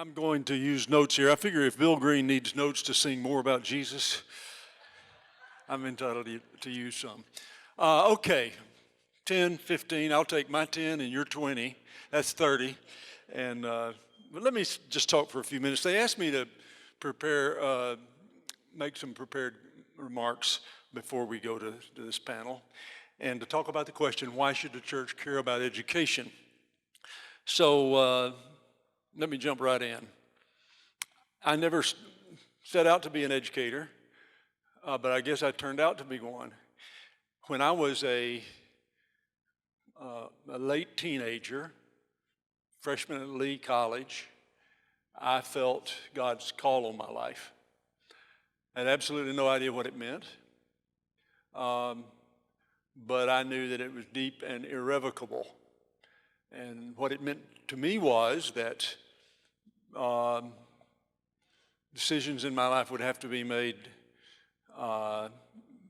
I'm going to use notes here. I figure if Bill Green needs notes to sing more about Jesus, I'm entitled to use some. Okay, 10, 15, I'll take my 10 and your 20. That's 30. And but let me just talk for a few minutes. They asked me to prepare, make some prepared remarks before we go to this panel, and to talk about the question, why should the church care about education? So let me jump right in. I never set out to be an educator, but I guess I turned out to be one. When I was a late teenager, freshman at Lee College, I felt God's call on my life. I had absolutely no idea what it meant, but I knew that it was deep and irrevocable. And what it meant to me was that decisions in my life would have to be made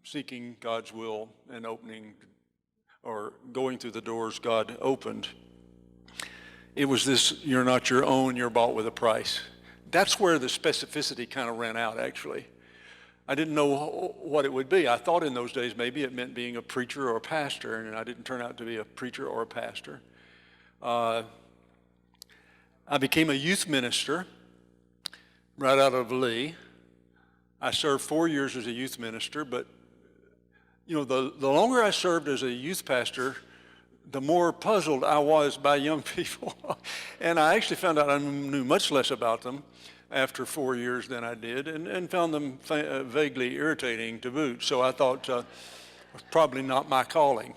seeking God's will and opening or going through the doors God opened. It was this, you're not your own, you're bought with a price. That's where the specificity kind of ran out, actually. I didn't know what it would be. I thought in those days maybe it meant being a preacher or a pastor, and I didn't turn out to be a preacher or a pastor. I became a youth minister right out of Lee. I served 4 years as a youth minister, but you know, the longer I served as a youth pastor, the more puzzled I was by young people. And I actually found out I knew much less about them after 4 years than I did, and found them vaguely irritating to boot. So I thought it was probably not my calling.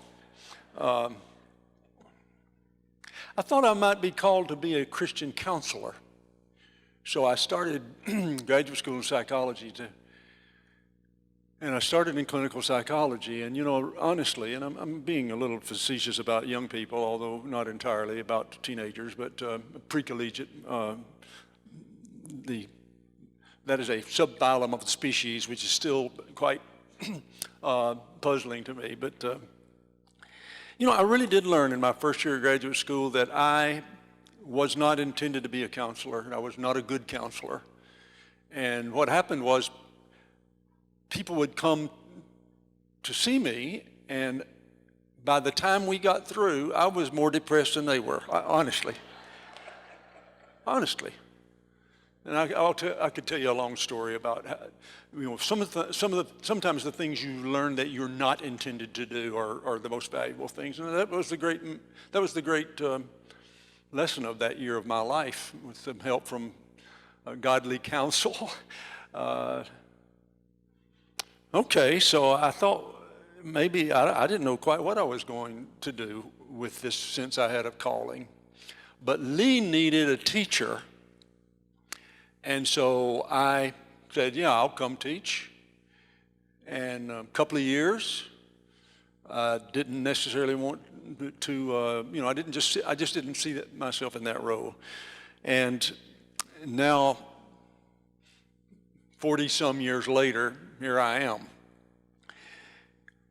I thought I might be called to be a Christian counselor. So I started graduate school in psychology and I started in clinical psychology. And you know, honestly, and I'm being a little facetious about young people, although not entirely about teenagers, but pre-collegiate, that is a subphylum of the species, which is still quite puzzling to me. But you know, I really did learn in my first year of graduate school that I was not intended to be a counselor, and I was not a good counselor. And what happened was people would come to see me, and by the time we got through, I was more depressed than they were, honestly. Honestly. And I could tell you a long story about how, you know, sometimes the things you learn that you're not intended to do are the most valuable things. And that was the great lesson of that year of my life, with some help from godly counsel. Okay, so I thought maybe I didn't know quite what I was going to do with this sense I had of calling. But Lee needed a teacher. And so I said, yeah, I'll come teach. And a couple of years, didn't necessarily want to, you know, I just didn't see myself in that role. And now, 40-some years later, here I am.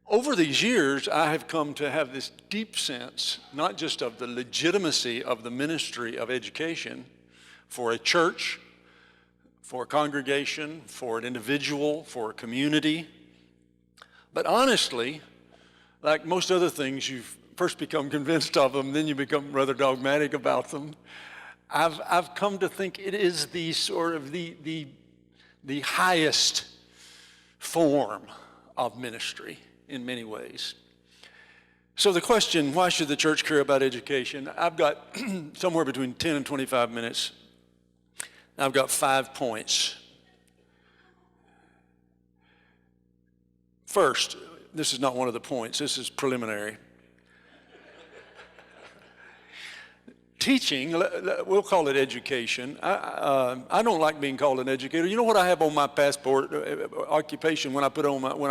Over these years, I have come to have this deep sense, not just of the legitimacy of the ministry of education for a church, for a congregation, for an individual, for a community, but honestly, like most other things, you first become convinced of them, then you become rather dogmatic about them. I've come to think it is the sort of the highest form of ministry in many ways. So the question, why should the church care about education? I've got somewhere between 10 and 25 minutes. I've got 5 points. First, this is not one of the points, this is preliminary. Teaching, we'll call it education. I don't like being called an educator. You know what I have on my passport, occupation, when I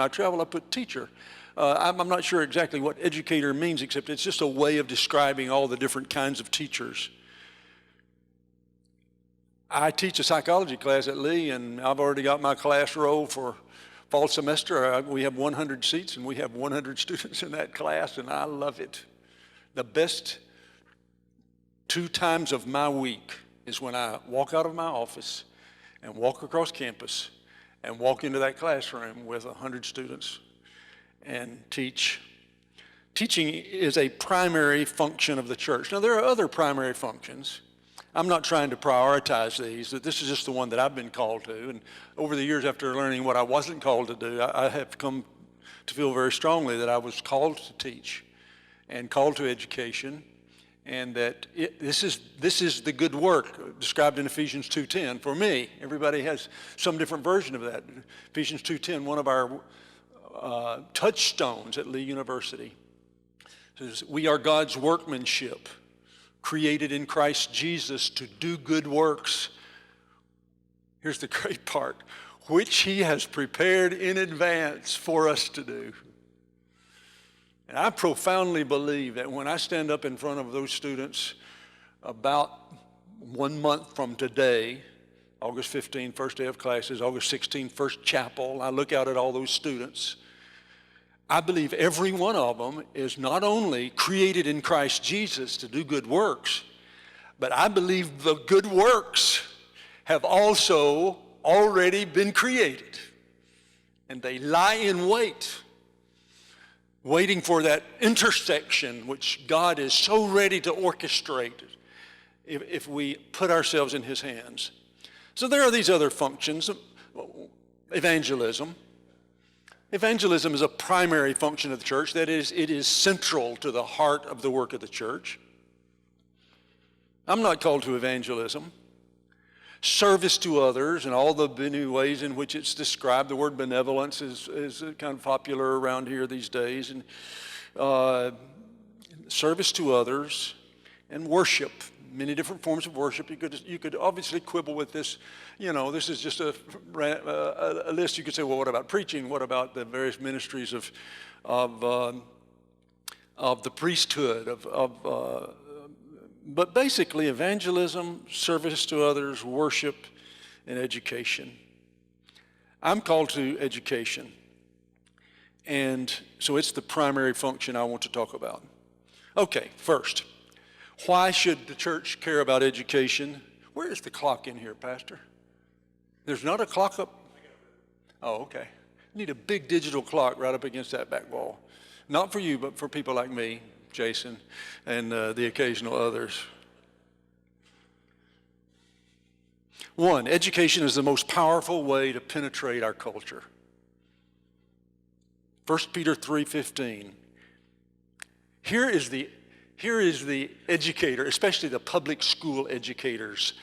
travel, I put teacher. I'm not sure exactly what educator means, except it's just a way of describing all the different kinds of teachers. I teach a psychology class at Lee, and I've already got my class roll for fall semester. We have 100 seats, and we have 100 students in that class, and I love it. The best 2 times of my week is when I walk out of my office and walk across campus and walk into that classroom with 100 students and teach. Teaching is a primary function of the church. Now, there are other primary functions. I'm not trying to prioritize these. This is just the one that I've been called to. And over the years, after learning what I wasn't called to do, I have come to feel very strongly that I was called to teach and called to education, and that this is the good work described in Ephesians 2:10 for me. Everybody has some different version of that. Ephesians 2:10, one of our touchstones at Lee University, says, "We are God's workmanship, created in Christ Jesus to do good works." Here's the great part, "which he has prepared in advance for us to do." And I profoundly believe that when I stand up in front of those students about 1 month from today, August 15, first day of classes, August 16, first chapel, I look out at all those students, I believe every one of them is not only created in Christ Jesus to do good works, but I believe the good works have also already been created. And they lie in wait, waiting for that intersection which God is so ready to orchestrate if we put ourselves in his hands. So there are these other functions. Evangelism. Evangelism is a primary function of the church. That is, it is central to the heart of the work of the church. I'm not called to evangelism. Service to others and all the many ways in which it's described. The word benevolence is kind of popular around here these days. And service to others and worship. Many different forms of worship. You could obviously quibble with this. You know, this is just a list. You could say, well, what about preaching? What about the various ministries of the priesthood? But basically, evangelism, service to others, worship, and education. I'm called to education, and so it's the primary function I want to talk about. Okay, first. Why should the church care about education? Where is the clock in here, Pastor? There's not a clock up? Oh, okay. Need a big digital clock right up against that back wall. Not for you, but for people like me, Jason, and the occasional others. One, education is the most powerful way to penetrate our culture. 1 Peter 3:15. Here is the educator, especially the public school educators'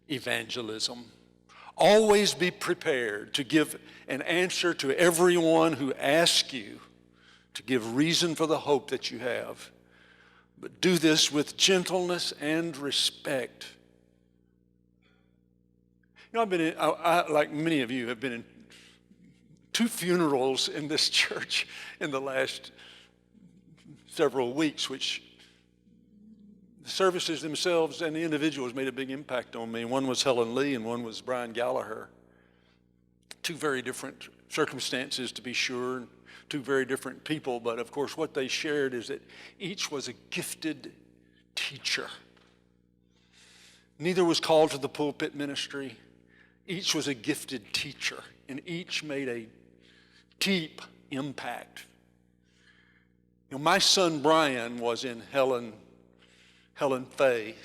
evangelism. Always be prepared to give an answer to everyone who asks you to give reason for the hope that you have. But do this with gentleness and respect. You know, I, like many of you, have been in 2 funerals in this church in the last several weeks, which the services themselves and the individuals made a big impact on me. One was Helen Lee and one was Brian Gallagher. 2 very different circumstances, to be sure, 2 very different people, but of course what they shared is that each was a gifted teacher. Neither was called to the pulpit ministry. Each was a gifted teacher, and each made a deep impact. You know, my son Brian was in Helen Fay,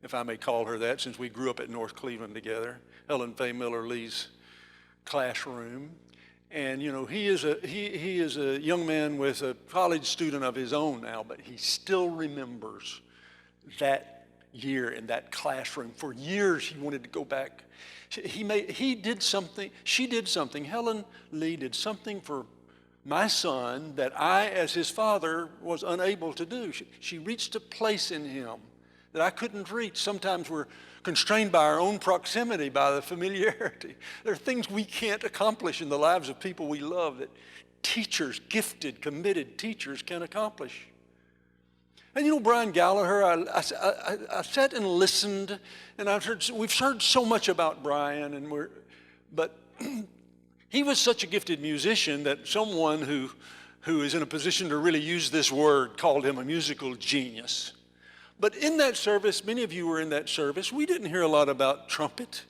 if I may call her that, since we grew up at North Cleveland together, Helen Fay Miller Lee's classroom. And you know, he is a young man with a college student of his own now, but he still remembers that year in that classroom. For years he wanted to go back. She did something, Helen Lee did something for my son that I, as his father, was unable to do. She reached a place in him that I couldn't reach. Sometimes we're constrained by our own proximity, by the familiarity. There are things we can't accomplish in the lives of people we love that teachers, gifted, committed teachers can accomplish. And you know, Brian Gallagher, I sat and listened, and we've heard so much about Brian, but he was such a gifted musician that someone who is in a position to really use this word called him a musical genius. But in that service, many of you were in that service, we didn't hear a lot about trumpet.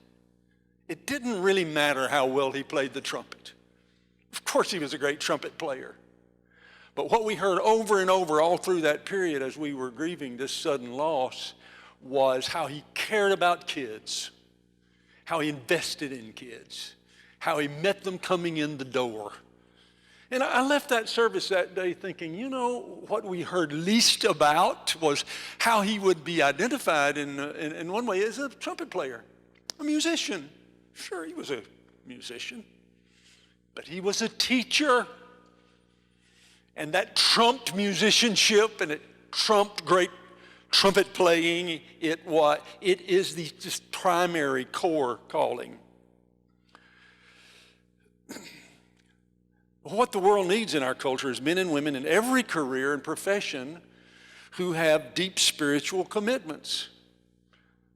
It didn't really matter how well he played the trumpet. Of course he was a great trumpet player. But what we heard over and over all through that period as we were grieving this sudden loss was how he cared about kids, how he invested in kids, how he met them coming in the door. And I left that service that day thinking, you know, what we heard least about was how he would be identified in one way as a trumpet player, a musician. Sure, he was a musician, but he was a teacher. And that trumped musicianship and it trumped great trumpet playing. It is the just primary core calling. What the world needs in our culture is men and women in every career and profession who have deep spiritual commitments.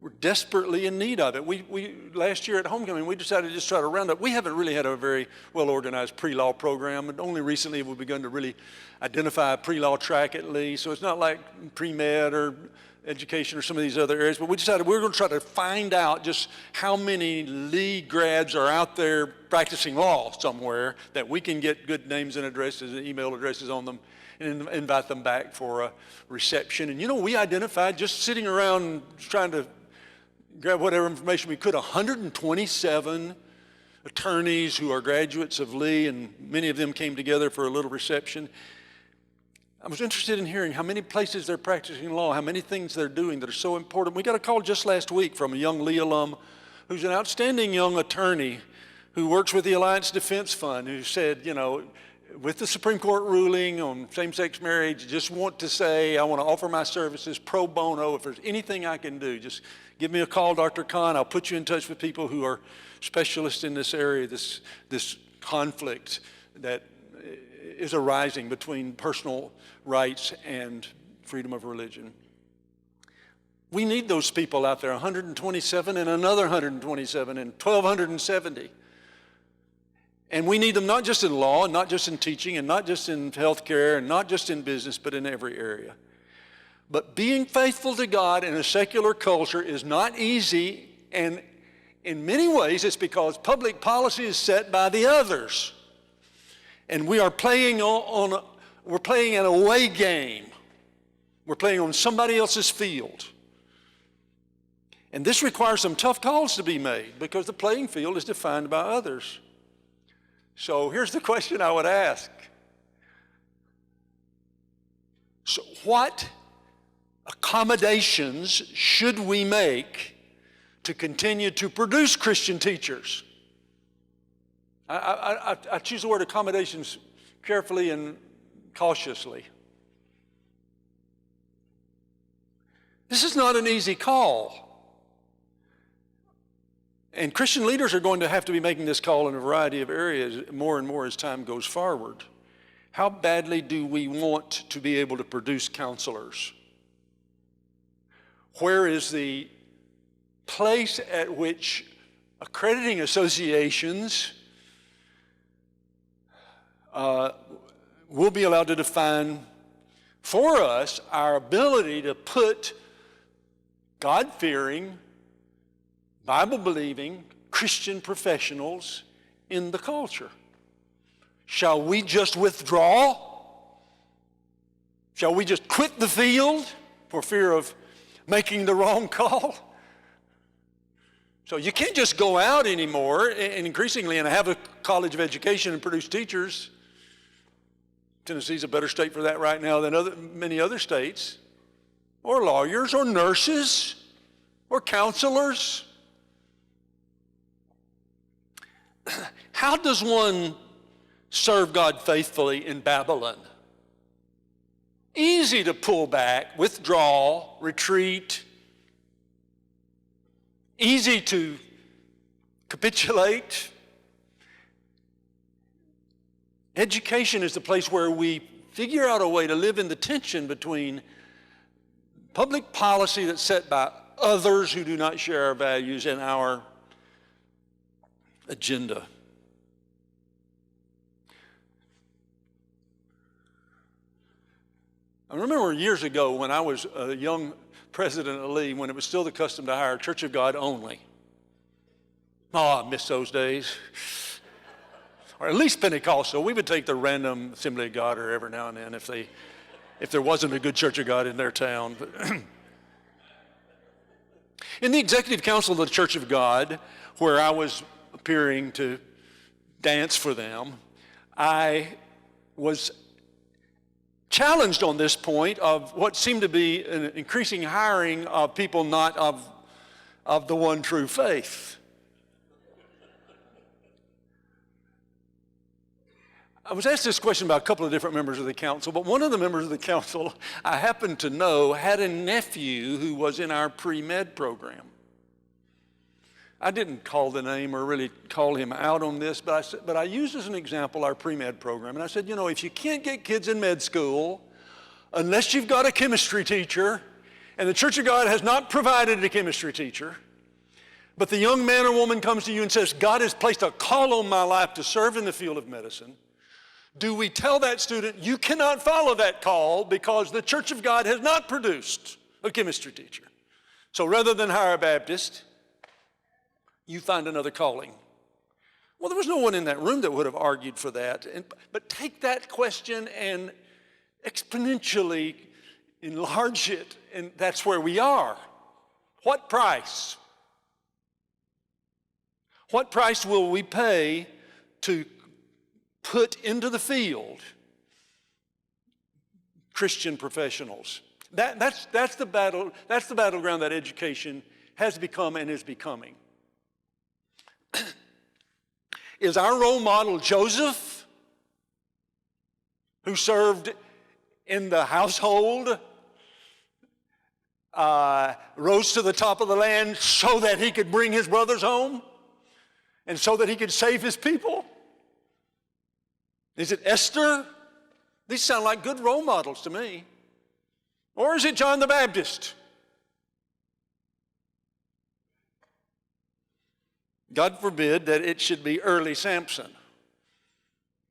We're desperately in need of it. We last year at homecoming, we decided to just try to round up. We haven't really had a very well-organized pre-law program, and only recently have we begun to really identify a pre-law track at least. So it's not like pre-med or education or some of these other areas, but we decided we were going to try to find out just how many Lee grads are out there practicing law somewhere that we can get good names and addresses and email addresses on them and invite them back for a reception. And you know, we identified just sitting around trying to grab whatever information we could, 127 attorneys who are graduates of Lee, and many of them came together for a little reception. I was interested in hearing how many places they're practicing law, how many things they're doing that are so important. We got a call just last week from a young Lee alum who's an outstanding young attorney who works with the Alliance Defense Fund, who said, you know, with the Supreme Court ruling on same-sex marriage, just want to say I want to offer my services pro bono. If there's anything I can do, just give me a call, Dr. Khan. I'll put you in touch with people who are specialists in this area, this conflict that is arising between personal rights and freedom of religion. We need those people out there, 127 and another 127 and 1,270. And we need them not just in law and not just in teaching and not just in healthcare and not just in business, but in every area. But being faithful to God in a secular culture is not easy, and in many ways it's because public policy is set by the others. And we are playing we're playing an away game. We're playing on somebody else's field. And this requires some tough calls to be made because the playing field is defined by others. So here's the question I would ask. So what accommodations should we make to continue to produce Christian teachers? I choose the word accommodations carefully and cautiously. This is not an easy call. And Christian leaders are going to have to be making this call in a variety of areas more and more as time goes forward. How badly do we want to be able to produce counselors? Where is the place at which accrediting associations will be allowed to define for us our ability to put God-fearing, Bible-believing Christian professionals in the culture? Shall we just withdraw? Shall we just quit the field for fear of making the wrong call? So you can't just go out anymore and increasingly and have a college of education and produce teachers. Tennessee's a better state for that right now than many other states. Or lawyers or nurses or counselors. How does one serve God faithfully in Babylon? Easy to pull back, withdraw, retreat. Easy to capitulate. Education is the place where we figure out a way to live in the tension between public policy that's set by others who do not share our values and our agenda. I remember years ago when I was a young President Lee when it was still the custom to hire Church of God only. Oh, I miss those days. Or at least Pentecostal. We would take the random Assembly of God or every now and then if there wasn't a good Church of God in their town. But in the Executive Council of the Church of God, where I was appearing to dance for them, I was challenged on this point of what seemed to be an increasing hiring of people not of the one true faith. I was asked this question by a couple of different members of the council, but one of the members of the council I happened to know had a nephew who was in our pre-med program. I didn't call the name or really call him out on this, but I used as an example our pre-med program. And I said, if you can't get kids in med school, unless you've got a chemistry teacher, and the Church of God has not provided a chemistry teacher, but the young man or woman comes to you and says, God has placed a call on my life to serve in the field of medicine, do we tell that student, you cannot follow that call because the Church of God has not produced a chemistry teacher? So rather than hire a Baptist, you find another calling. Well, there was no one in that room that would have argued for that. But take that question and exponentially enlarge it, and that's where we are. What price? What price will we pay to put into the field Christian professionals? That's the battle. That's the battleground that education has become and is becoming. Is our role model Joseph, who served in the household, rose to the top of the land so that he could bring his brothers home and so that he could save his people? Is it Esther? These sound like good role models to me. Or is it John the Baptist? God forbid that it should be early Samson,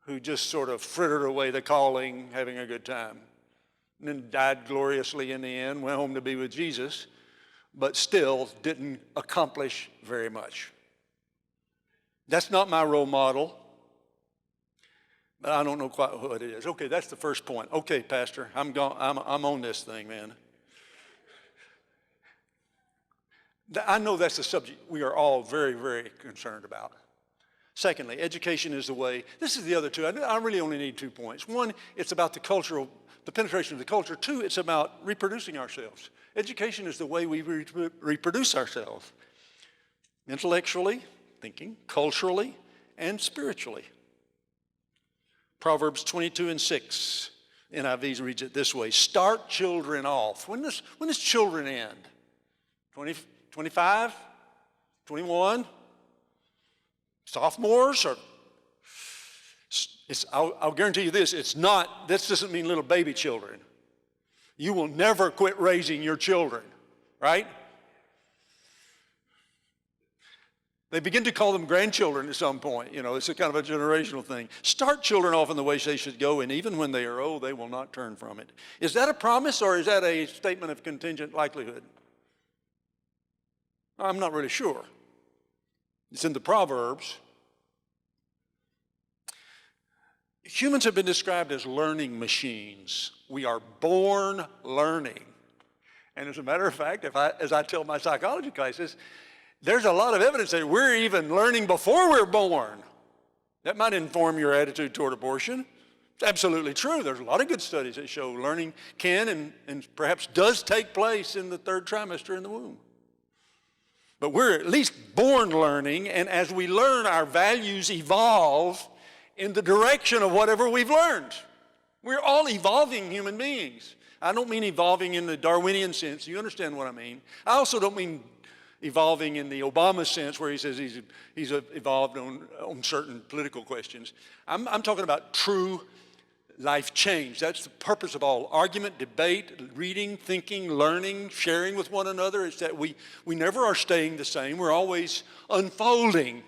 who just sort of frittered away the calling, having a good time, and then died gloriously in the end, went home to be with Jesus, but still didn't accomplish very much. That's not my role model, but I don't know quite what it is. Okay, that's the first point. Okay, Pastor, I'm on this thing, man. I know that's the subject we are all very, very concerned about. Secondly, education is the way. This is the other two. I really only need 2 points. One, it's about the penetration of the culture. Two, it's about reproducing ourselves. Education is the way we reproduce ourselves. Intellectually, thinking, culturally, and spiritually. Proverbs 22:6, NIV reads it this way: start children off. When does children end? 25? 21? Sophomores? Or I'll guarantee you this, this doesn't mean little baby children. You will never quit raising your children, right? They begin to call them grandchildren at some point. It's a kind of a generational thing. Start children off in the way they should go, and even when they are old, they will not turn from it. Is that a promise, or is that a statement of contingent likelihood? I'm not really sure. It's in the Proverbs. Humans have been described as learning machines. We are born learning. And as a matter of fact, as I tell my psychology classes, there's a lot of evidence that we're even learning before we're born. That might inform your attitude toward abortion. It's absolutely true. There's a lot of good studies that show learning can and perhaps does take place in the third trimester in the womb. But we're at least born learning, and as we learn, our values evolve in the direction of whatever we've learned. We're all evolving human beings. I don't mean evolving in the Darwinian sense. You understand what I mean. I also don't mean evolving in the Obama sense, where he says he's evolved on certain political questions. I'm talking about true life change. That's the purpose of all argument, debate, reading, thinking, learning, sharing with one another. It's that we never are staying the same. We're always unfolding.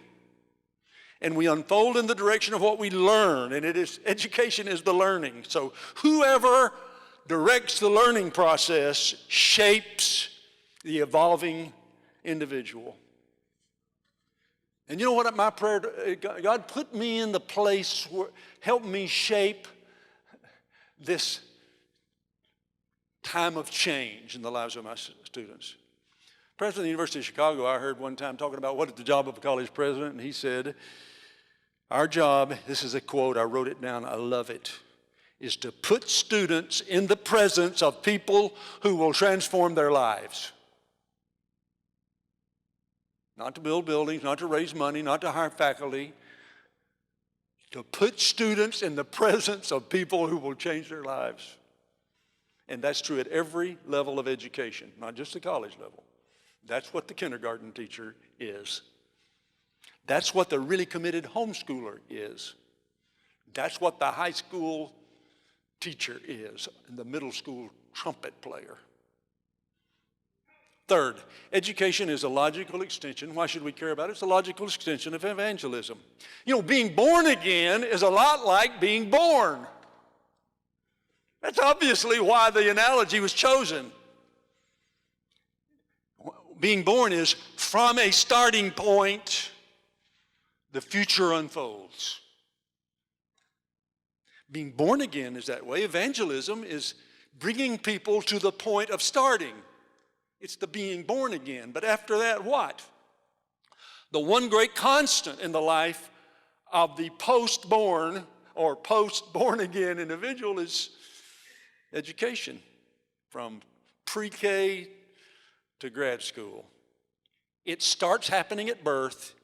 And we unfold in the direction of what we learn. And education is the learning. So whoever directs the learning process shapes the evolving individual. And you know what my prayer, God put me in the place where, help me shape this time of change in the lives of my students. President of the University of Chicago, I heard one time talking about what is the job of a college president, and he said, our job, this is a quote, I wrote it down, I love it, is to put students in the presence of people who will transform their lives. Not to build buildings, not to raise money, not to hire faculty. To put students in the presence of people who will change their lives. And that's true at every level of education, not just the college level. That's what the kindergarten teacher is. That's what the really committed homeschooler is. That's what the high school teacher is, and the middle school trumpet player. Third, education is a logical extension. Why should we care about it? It's a logical extension of evangelism. You know, being born again is a lot like being born. That's obviously why the analogy was chosen. Being born is from a starting point, the future unfolds. Being born again is that way. Evangelism is bringing people to the point of starting. It's the being born again. But after that, what? The one great constant in the life of the post-born or post-born again individual is education, from pre-K to grad school. It starts happening at birth,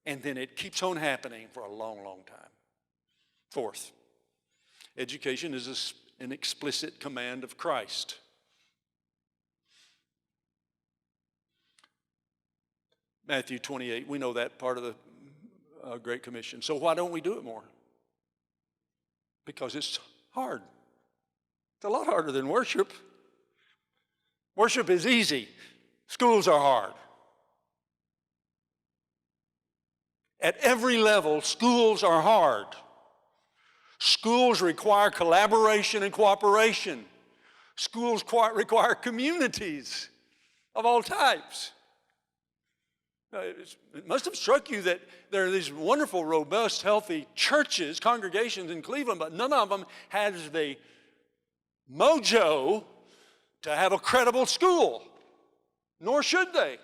and then it keeps on happening for a long, long time. Fourth, education is an explicit command of Christ. Matthew 28, we know that part of the Great Commission. So why don't we do it more? Because it's hard. It's a lot harder than worship. Worship is easy. Schools are hard. At every level, schools are hard. Schools require collaboration and cooperation. Schools require communities of all types. It must have struck you that there are these wonderful, robust, healthy churches, congregations in Cleveland, but none of them has the mojo to have a credible school, nor should they.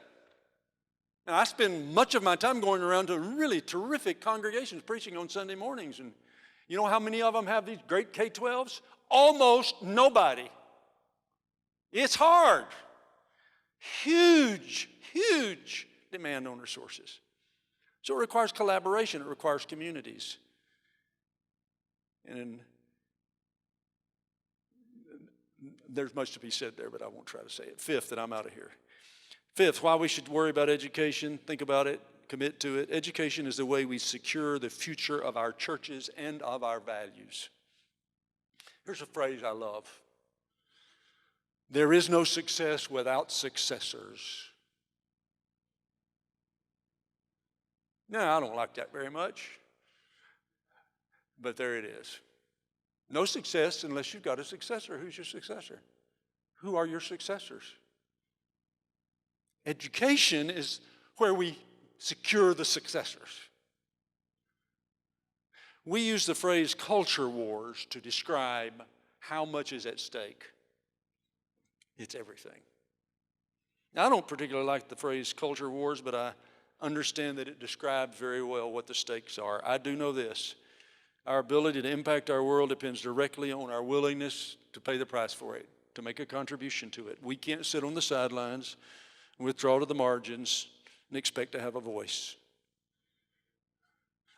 Now, I spend much of my time going around to really terrific congregations preaching on Sunday mornings, and you know how many of them have these great K-12s? Almost nobody. It's hard. Huge, huge demand on resources. So it requires collaboration, it requires communities. And there's much to be said there, but I won't try to say it. Fifth, and I'm out of here. Fifth, why we should worry about education, think about it, commit to it. Education is the way we secure the future of our churches and of our values. Here's a phrase I love. There is no success without successors. Now, I don't like that very much, but there it is. No success unless you've got a successor. Who's your successor? Who are your successors? Education is where we secure the successors. We use the phrase culture wars to describe how much is at stake. It's everything. Now, I don't particularly like the phrase culture wars, but I understand that it describes very well what the stakes are. I do know this. Our ability to impact our world depends directly on our willingness to pay the price for it, to make a contribution to it. We can't sit on the sidelines, withdraw to the margins, and expect to have a voice.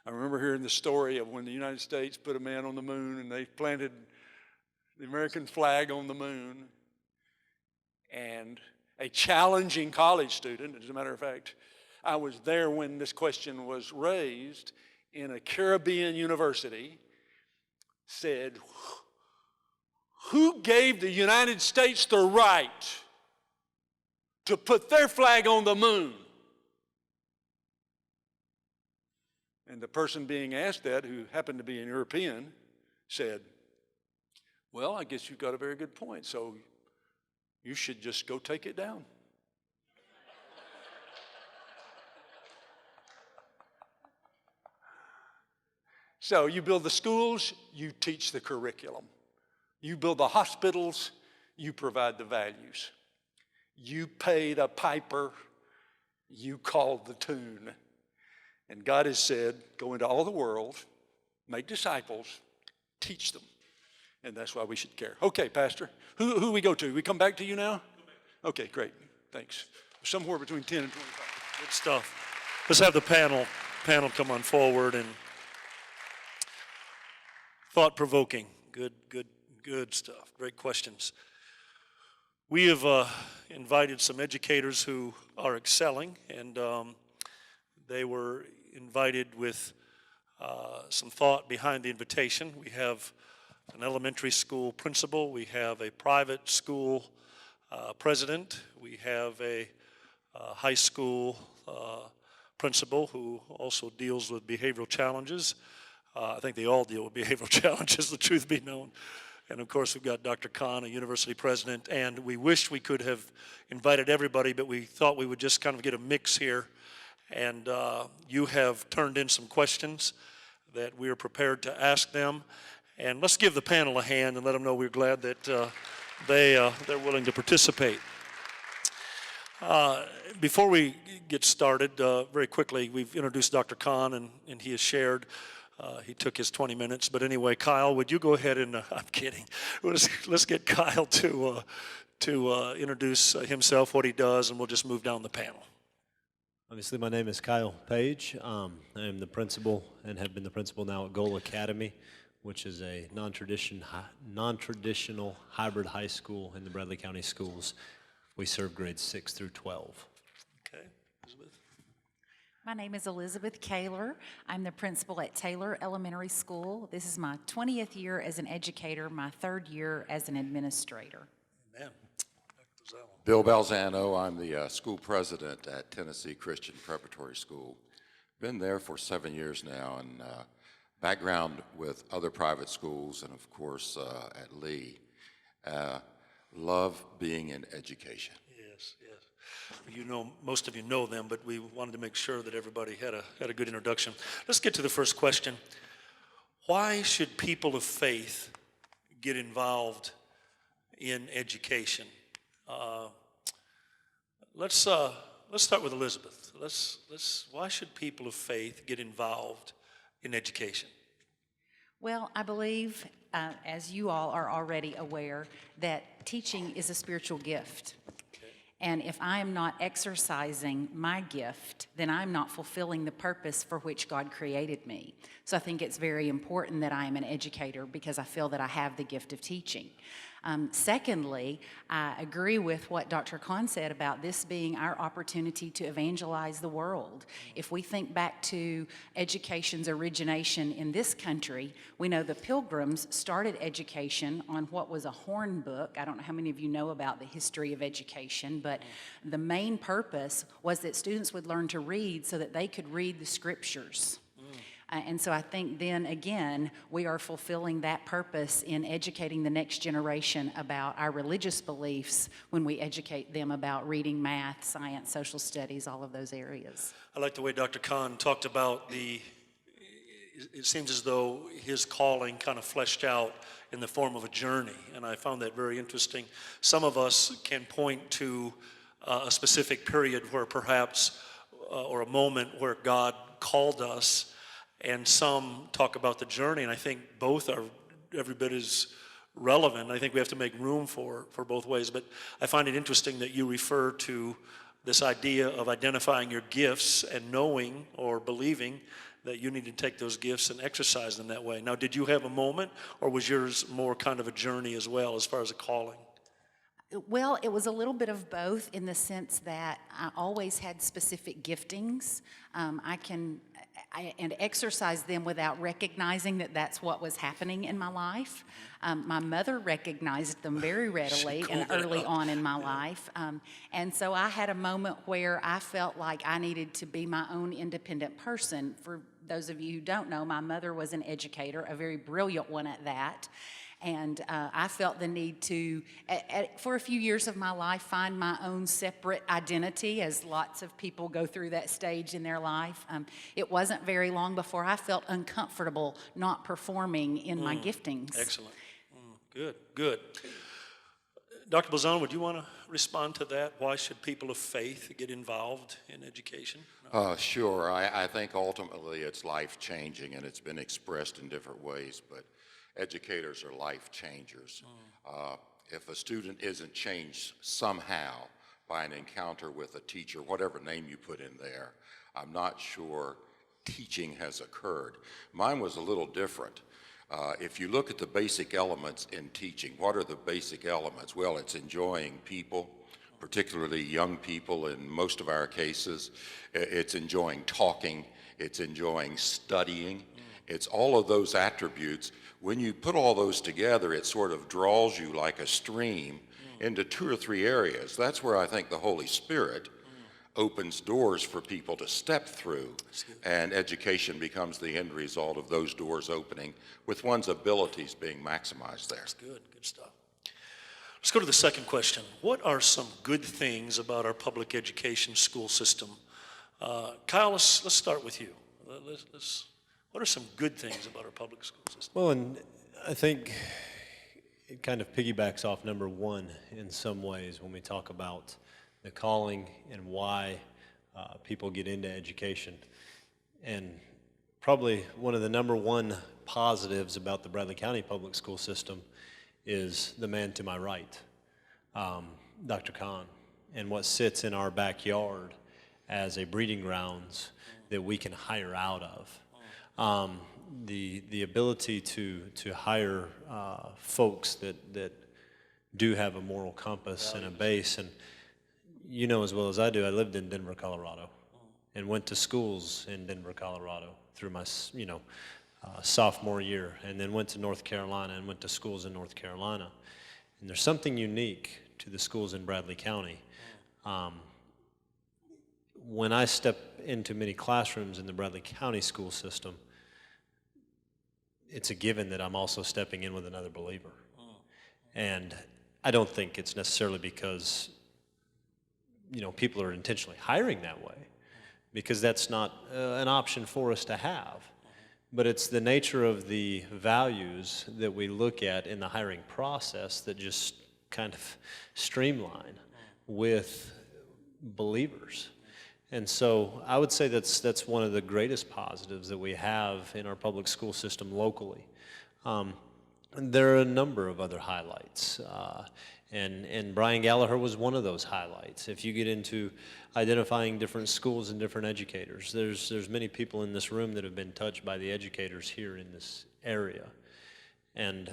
I remember hearing the story of when the United States put a man on the moon and they planted the American flag on the moon. And a challenging college student, as a matter of fact, I was there when this question was raised in a Caribbean university, said, who gave the United States the right to put their flag on the moon? And the person being asked that, who happened to be an European, said, well, I guess you've got a very good point, so you should just go take it down. So you build the schools, you teach the curriculum. You build the hospitals, you provide the values. You pay the piper, you call the tune. And God has said, go into all the world, make disciples, teach them. And that's why we should care. Okay, Pastor, who we go to? We come back to you now? Okay, great, thanks. Somewhere between 10 and 25. Good stuff. Let's have the panel come on forward. And thought-provoking, good stuff, great questions. We have invited some educators who are excelling, and they were invited with some thought behind the invitation. We have an elementary school principal, we have a private school president, we have a high school principal who also deals with behavioral challenges. I think they all deal with behavioral challenges, the truth be known. And of course, we've got Dr. Khan, a university president, and we wish we could have invited everybody, but we thought we would just kind of get a mix here. And you have turned in some questions that we are prepared to ask them. And let's give the panel a hand and let them know we're glad that they're willing to participate. Before we get started, very quickly, we've introduced Dr. Khan, and he has shared. He took his 20 minutes, but anyway, Kyle, would you go ahead and, I'm kidding, let's get Kyle to introduce himself, what he does, and we'll just move down the panel. Obviously, my name is Kyle Page. I am the principal and have been the principal now at Goal Academy, which is a non-traditional hybrid high school in the Bradley County Schools. We serve grades 6 through 12. Okay, Elizabeth. My name is Elizabeth Kaler. I'm the principal at Taylor Elementary School. This is my 20th year as an educator, my 3rd year as an administrator. Amen. Bill Balzano, I'm the school president at Tennessee Christian Preparatory School. Been there for 7 years now, and background with other private schools and of course at Lee. Love being in education. Yes. You know, most of you know them, but we wanted to make sure that everybody had a good introduction. Let's get to the first question. Why should people of faith get involved in education? Let's start with Elizabeth. Why should people of faith get involved in education? Well, I believe, as you all are already aware, that teaching is a spiritual gift. And if I am not exercising my gift, then I'm not fulfilling the purpose for which God created me. So I think it's very important that I am an educator because I feel that I have the gift of teaching. Secondly, I agree with what Dr. Khan said about this being our opportunity to evangelize the world. If we think back to education's origination in this country, we know the Pilgrims started education on what was a horn book. I don't know how many of you know about the history of education, but the main purpose was that students would learn to read so that they could read the scriptures. And so I think then again, we are fulfilling that purpose in educating the next generation about our religious beliefs when we educate them about reading, math, science, social studies, all of those areas. I like the way Dr. Khan talked about it seems as though his calling kind of fleshed out in the form of a journey, and I found that very interesting. Some of us can point to a specific period where perhaps, or a moment where God called us, and some talk about the journey, and I think both are every bit as relevant. I think we have to make room for both ways, but I find it interesting that you refer to this idea of identifying your gifts and knowing or believing that you need to take those gifts and exercise them that way. Now, did you have a moment, or was yours more kind of a journey as well as far as a calling? Well, it was a little bit of both in the sense that I always had specific giftings. And exercise them without recognizing that that's what was happening in my life. My mother recognized them very readily and early on in my life. And so I had a moment where I felt like I needed to be my own independent person. For those of you who don't know, my mother was an educator, a very brilliant one at that. And I felt the need to, for a few years of my life, find my own separate identity, as lots of people go through that stage in their life. It wasn't very long before I felt uncomfortable not performing in my giftings. Excellent. Good, good. Dr. Bolzano, would you want to respond to that? Why should people of faith get involved in education? Sure. I think ultimately it's life-changing, and it's been expressed in different ways, but educators are life changers. If a student isn't changed somehow by an encounter with a teacher, whatever name you put in there, I'm not sure teaching has occurred. Mine was a little different. If you look at the basic elements in teaching, what are the basic elements? Well, it's enjoying people, particularly young people in most of our cases. It's enjoying talking. It's enjoying studying. It's all of those attributes. When you put all those together, it sort of draws you like a stream into 2 or 3 areas. That's where I think the Holy Spirit opens doors for people to step through, and education becomes the end result of those doors opening with one's abilities being maximized there. That's good, good stuff. Let's go to the second question. What are some good things about our public education school system? Kyle, let's start with you. What are some good things about our public school system? Well, and I think it kind of piggybacks off number one in some ways when we talk about the calling and why people get into education. And probably one of the number one positives about the Bradley County Public School System is the man to my right, Dr. Khan, and what sits in our backyard as a breeding grounds that we can hire out of. The ability to hire folks that do have a moral compass and a base. And you know as well as I do, I lived in Denver, Colorado, and went to schools in Denver, Colorado through my sophomore year, and then went to North Carolina and went to schools in North Carolina. And there's something unique to the schools in Bradley County. When I step into many classrooms in the Bradley County school system, it's a given that I'm also stepping in with another believer. And I don't think it's necessarily because people are intentionally hiring that way, because that's not an option for us to have. But it's the nature of the values that we look at in the hiring process that just kind of streamline with believers. And so I would say that's one of the greatest positives that we have in our public school system locally. There are a number of other highlights. And Brian Gallagher was one of those highlights. If you get into identifying different schools and different educators, there's many people in this room that have been touched by the educators here in this area. And,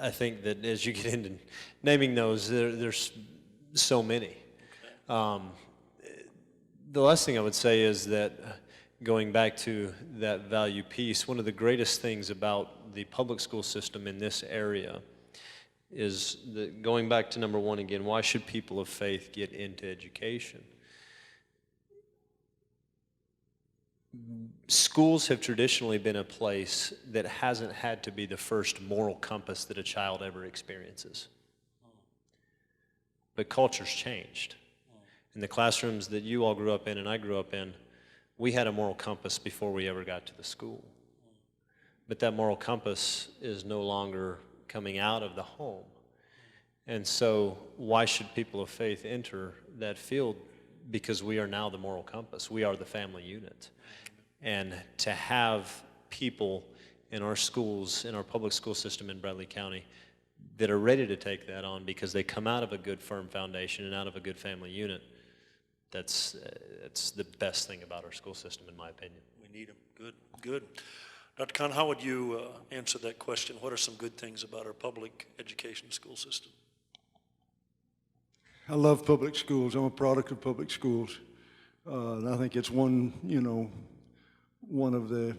I think that as you get into naming those, there's so many. The last thing I would say is that going back to that value piece, one of the greatest things about the public school system in this area is that, going back to number one again, why should people of faith get into education? Schools have traditionally been a place that hasn't had to be the first moral compass that a child ever experiences. But culture's changed. In the classrooms that you all grew up in and I grew up in, we had a moral compass before we ever got to the school. But that moral compass is no longer coming out of the home. And so why should people of faith enter that field? Because we are now the moral compass. We are the family unit. And to have people in our schools, in our public school system in Bradley County, that are ready to take that on because they come out of a good firm foundation and out of a good family unit, that's the best thing about our school system, in my opinion. We need them. Good, good. Dr. Khan, how would you answer that question? What are some good things about our public education school system? I love public schools. I'm a product of public schools. And I think it's one of the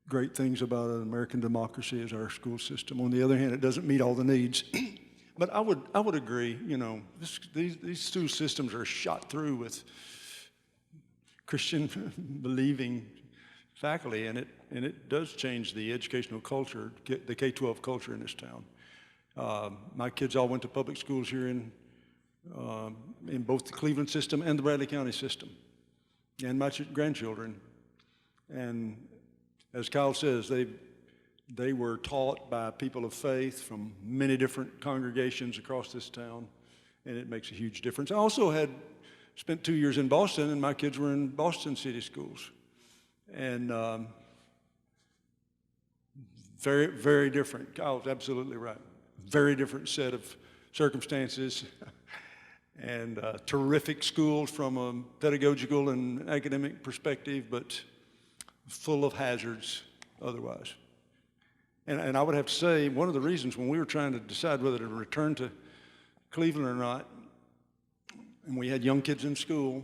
great things about an American democracy is our school system. On the other hand, it doesn't meet all the needs. But I would agree, these two systems are shot through with Christian believing faculty, and it does change the educational culture, the K-12 culture in this town. My kids all went to public schools here in both the Cleveland system and the Bradley County system, and my grandchildren. And as Kyle says, they were taught by people of faith from many different congregations across this town, and it makes a huge difference. I also had spent 2 years in Boston, and my kids were in Boston city schools. And very, very different. Kyle's absolutely right. Very different set of circumstances, and terrific schools from a pedagogical and academic perspective, but full of hazards otherwise. And I would have to say, one of the reasons when we were trying to decide whether to return to Cleveland or not, and we had young kids in school,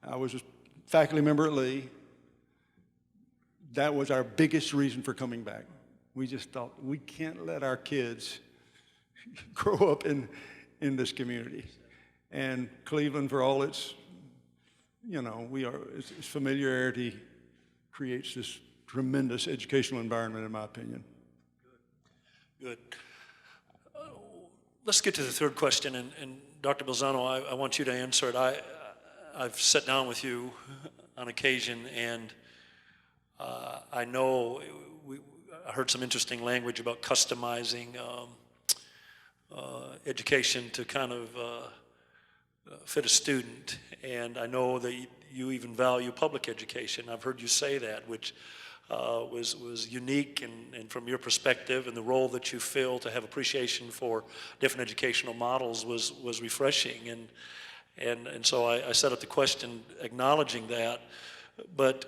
I was a faculty member at Lee. That was our biggest reason for coming back. We just thought, we can't let our kids grow up in this community. And Cleveland, for all its, its familiarity, creates this tremendous educational environment, in my opinion. Good. Let's get to the third question, and Dr. Bolzano, I want you to answer it. I've sat down with you on occasion, and I know I heard some interesting language about customizing education to kind of fit a student, and I know that you even value public education. I've heard you say that, which was unique and from your perspective, and the role that you fill to have appreciation for different educational models was refreshing. And so I set up the question acknowledging that. But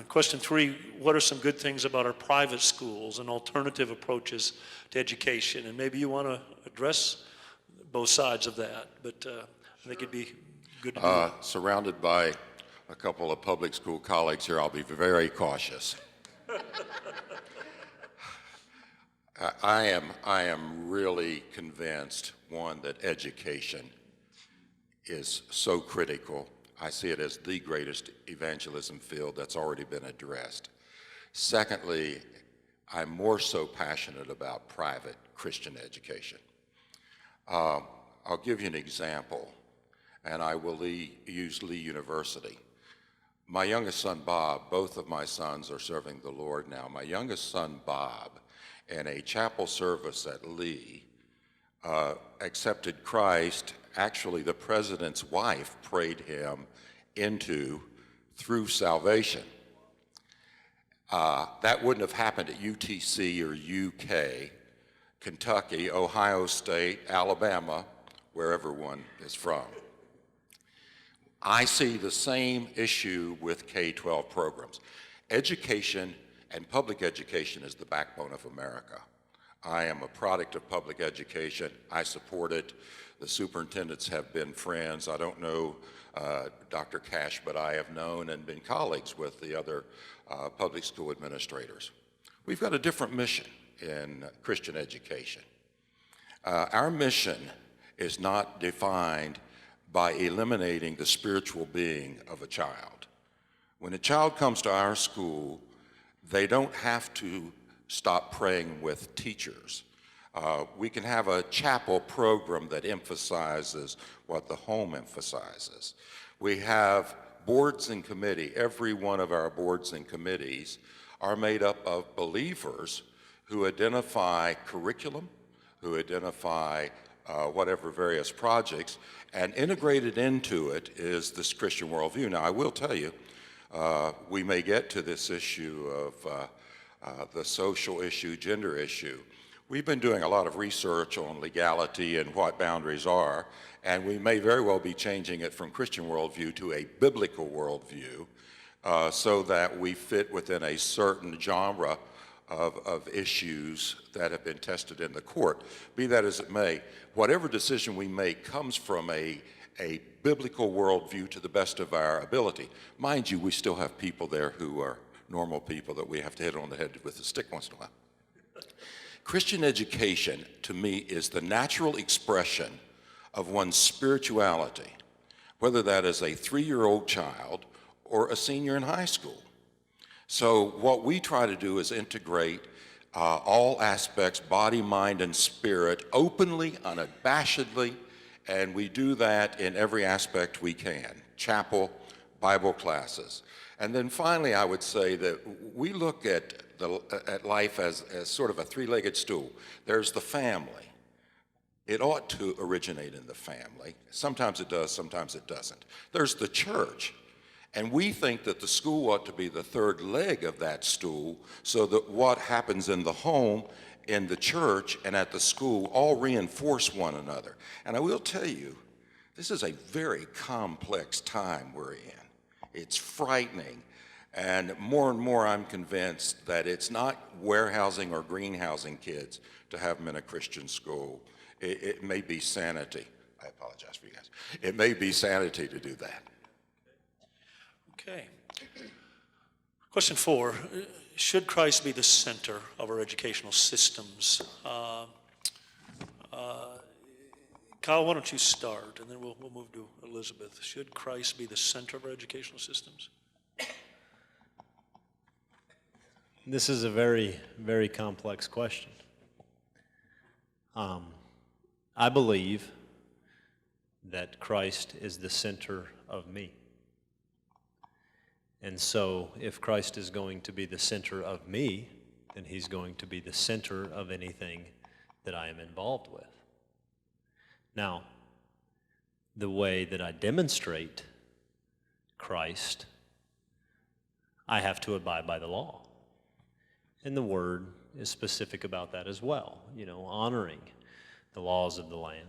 question 3, what are some good things about our private schools and alternative approaches to education? And maybe you want to address both sides of that, but I think it'd be good to do. Surrounded by a couple of public school colleagues here, I'll be very cautious. I am really convinced, one, that education is so critical. I see it as the greatest evangelism field that's already been addressed. Secondly, I'm more so passionate about private Christian education. I'll give you an example, and I will use Lee University. My youngest son, Bob, both of my sons are serving the Lord now. My youngest son, Bob, in a chapel service at Lee, accepted Christ. Actually, the president's wife prayed him through salvation. That wouldn't have happened at UTC or UK, Kentucky, Ohio State, Alabama, wherever one is from. I see the same issue with K-12 programs. Education and public education is the backbone of America. I am a product of public education. I support it. The superintendents have been friends. I don't know Dr. Cash, but I have known and been colleagues with the other public school administrators. We've got a different mission in Christian education. Our mission is not defined by eliminating the spiritual being of a child. When a child comes to our school, they don't have to stop praying with teachers. We can have a chapel program that emphasizes what the home emphasizes. We have boards and committee. Every one of our boards and committees are made up of believers who identify curriculum, who identify whatever various projects, and integrated into it is this Christian worldview. Now, I will tell you, we may get to this issue of the social issue, gender issue. We've been doing a lot of research on legality and what boundaries are, and we may very well be changing it from Christian worldview to a biblical worldview so that we fit within a certain genre of issues that have been tested in the court. Be that as it may, whatever decision we make comes from a biblical worldview to the best of our ability. Mind you, we still have people there who are normal people that we have to hit on the head with a stick once in a while. Christian education, to me, is the natural expression of one's spirituality, whether that is a 3-year-old child or a senior in high school. So what we try to do is integrate all aspects, body, mind, and spirit, openly, unabashedly, and we do that in every aspect we can. Chapel, Bible classes. And then finally, I would say that we look at life as sort of a three-legged stool. There's the family. It ought to originate in the family. Sometimes it does, sometimes it doesn't. There's the church. And we think that the school ought to be the third leg of that stool, so that what happens in the home, in the church, and at the school all reinforce one another. And I will tell you, this is a very complex time we're in. It's frightening. And more I'm convinced that it's not warehousing or greenhousing kids to have them in a Christian school. It may be sanity. I apologize for you guys. It may be sanity to do that. Okay. Question 4, should Christ be the center of our educational systems? Kyle, why don't you start, and then we'll move to Elizabeth. Should Christ be the center of our educational systems? This is a very, very complex question. I believe that Christ is the center of me. And so if Christ is going to be the center of me, then he's going to be the center of anything that I am involved with. Now, the way that I demonstrate Christ, I have to abide by the law. And the Word is specific about that as well, honoring the laws of the land.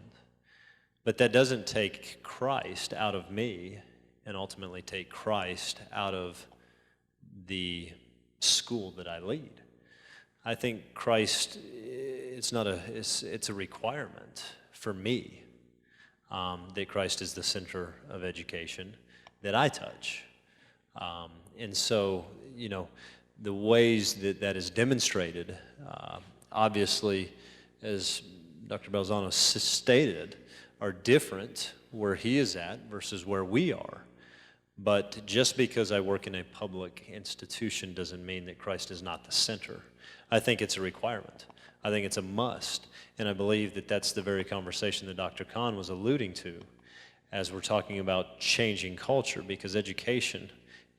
But that doesn't take Christ out of me and ultimately take Christ out of the school that I lead. I think Christ, it's a requirement for me that Christ is the center of education that I touch. And so, the ways that is demonstrated, obviously, as Dr. Balzano stated, are different where he is at versus where we are. But just because I work in a public institution doesn't mean that Christ is not the center. I think it's a requirement. I think it's a must. And I believe that that's the very conversation that Dr. Kahn was alluding to as we're talking about changing culture, because education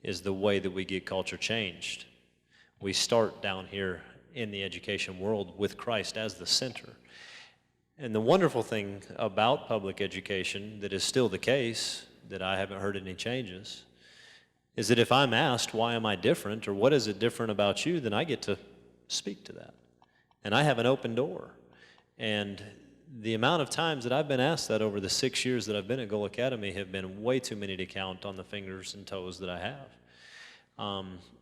is the way that we get culture changed. We start down here in the education world with Christ as the center. And the wonderful thing about public education that is still the case, that I haven't heard any changes, is that if I'm asked, why am I different, or what is it different about you, then I get to speak to that. And I have an open door. And the amount of times that I've been asked that over the 6 years that I've been at Goal Academy have been way too many to count on the fingers and toes that I have.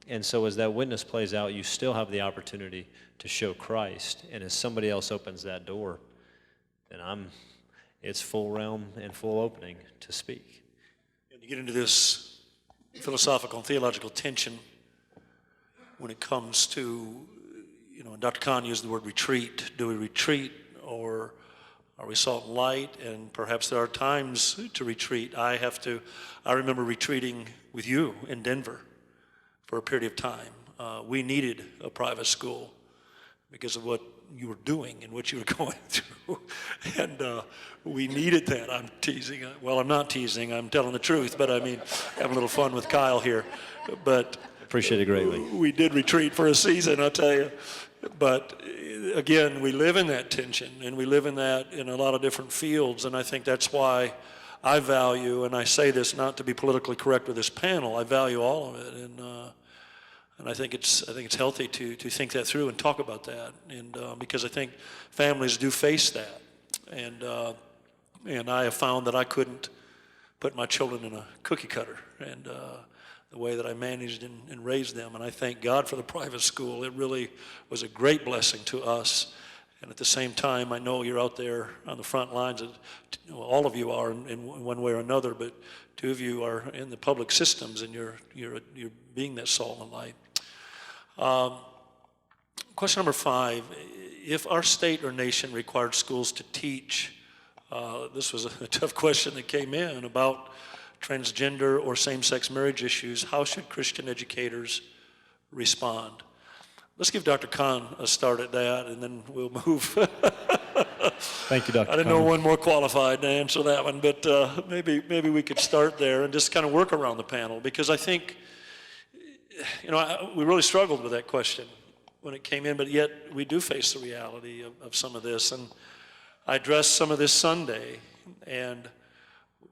And so as that witness plays out, you still have the opportunity to show Christ. And as somebody else opens that door, then it's full realm and full opening to speak. And you get into this philosophical and theological tension when it comes to, and Dr. Kahn used the word retreat. Do we retreat, or are we salt and light? And perhaps there are times to retreat. I remember retreating with you in Denver for a period of time. We needed a private school because of what you were doing and what you were going through. And we needed that. I'm teasing. Well, I'm not teasing. I'm telling the truth. But I mean, having a little fun with Kyle here. But Appreciate it greatly. We did retreat for a season, I'll tell you. But again, we live in that tension, and we live in that in a lot of different fields. And I think that's why I value, and I say this not to be politically correct with this panel, I value all of it. And I think it's healthy to think that through and talk about that, and because I think families do face that, and I have found that I couldn't put my children in a cookie cutter, and the way that I managed and raised them, and I thank God for the private school. It really was a great blessing to us, and at the same time, I know you're out there on the front lines. All of you are in one way or another, but two of you are in the public systems, and you're being that salt and light. Question number 5, if our state or nation required schools to teach, this was a tough question that came in, about transgender or same-sex marriage issues, how should Christian educators respond? Let's give Dr. Kahn a start at that, and then we'll move. Thank you, Dr. I didn't know Conner. one more qualified to answer that one, but maybe we could start there and just kind of work around the panel, because I think, we really struggled with that question when it came in, but yet we do face the reality of some of this. And I addressed some of this Sunday, and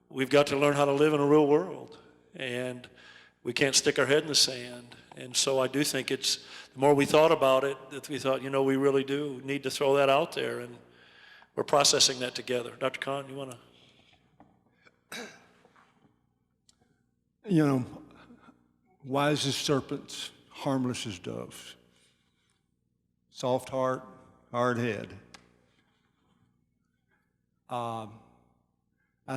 we've got to learn how to live in a real world, and we can't stick our head in the sand. And so I do think the more we thought about it, that we thought, we really do need to throw that out there, and we're processing that together. Dr. Kahn, you want to? Wise as serpents, harmless as doves. Soft heart, hard head. I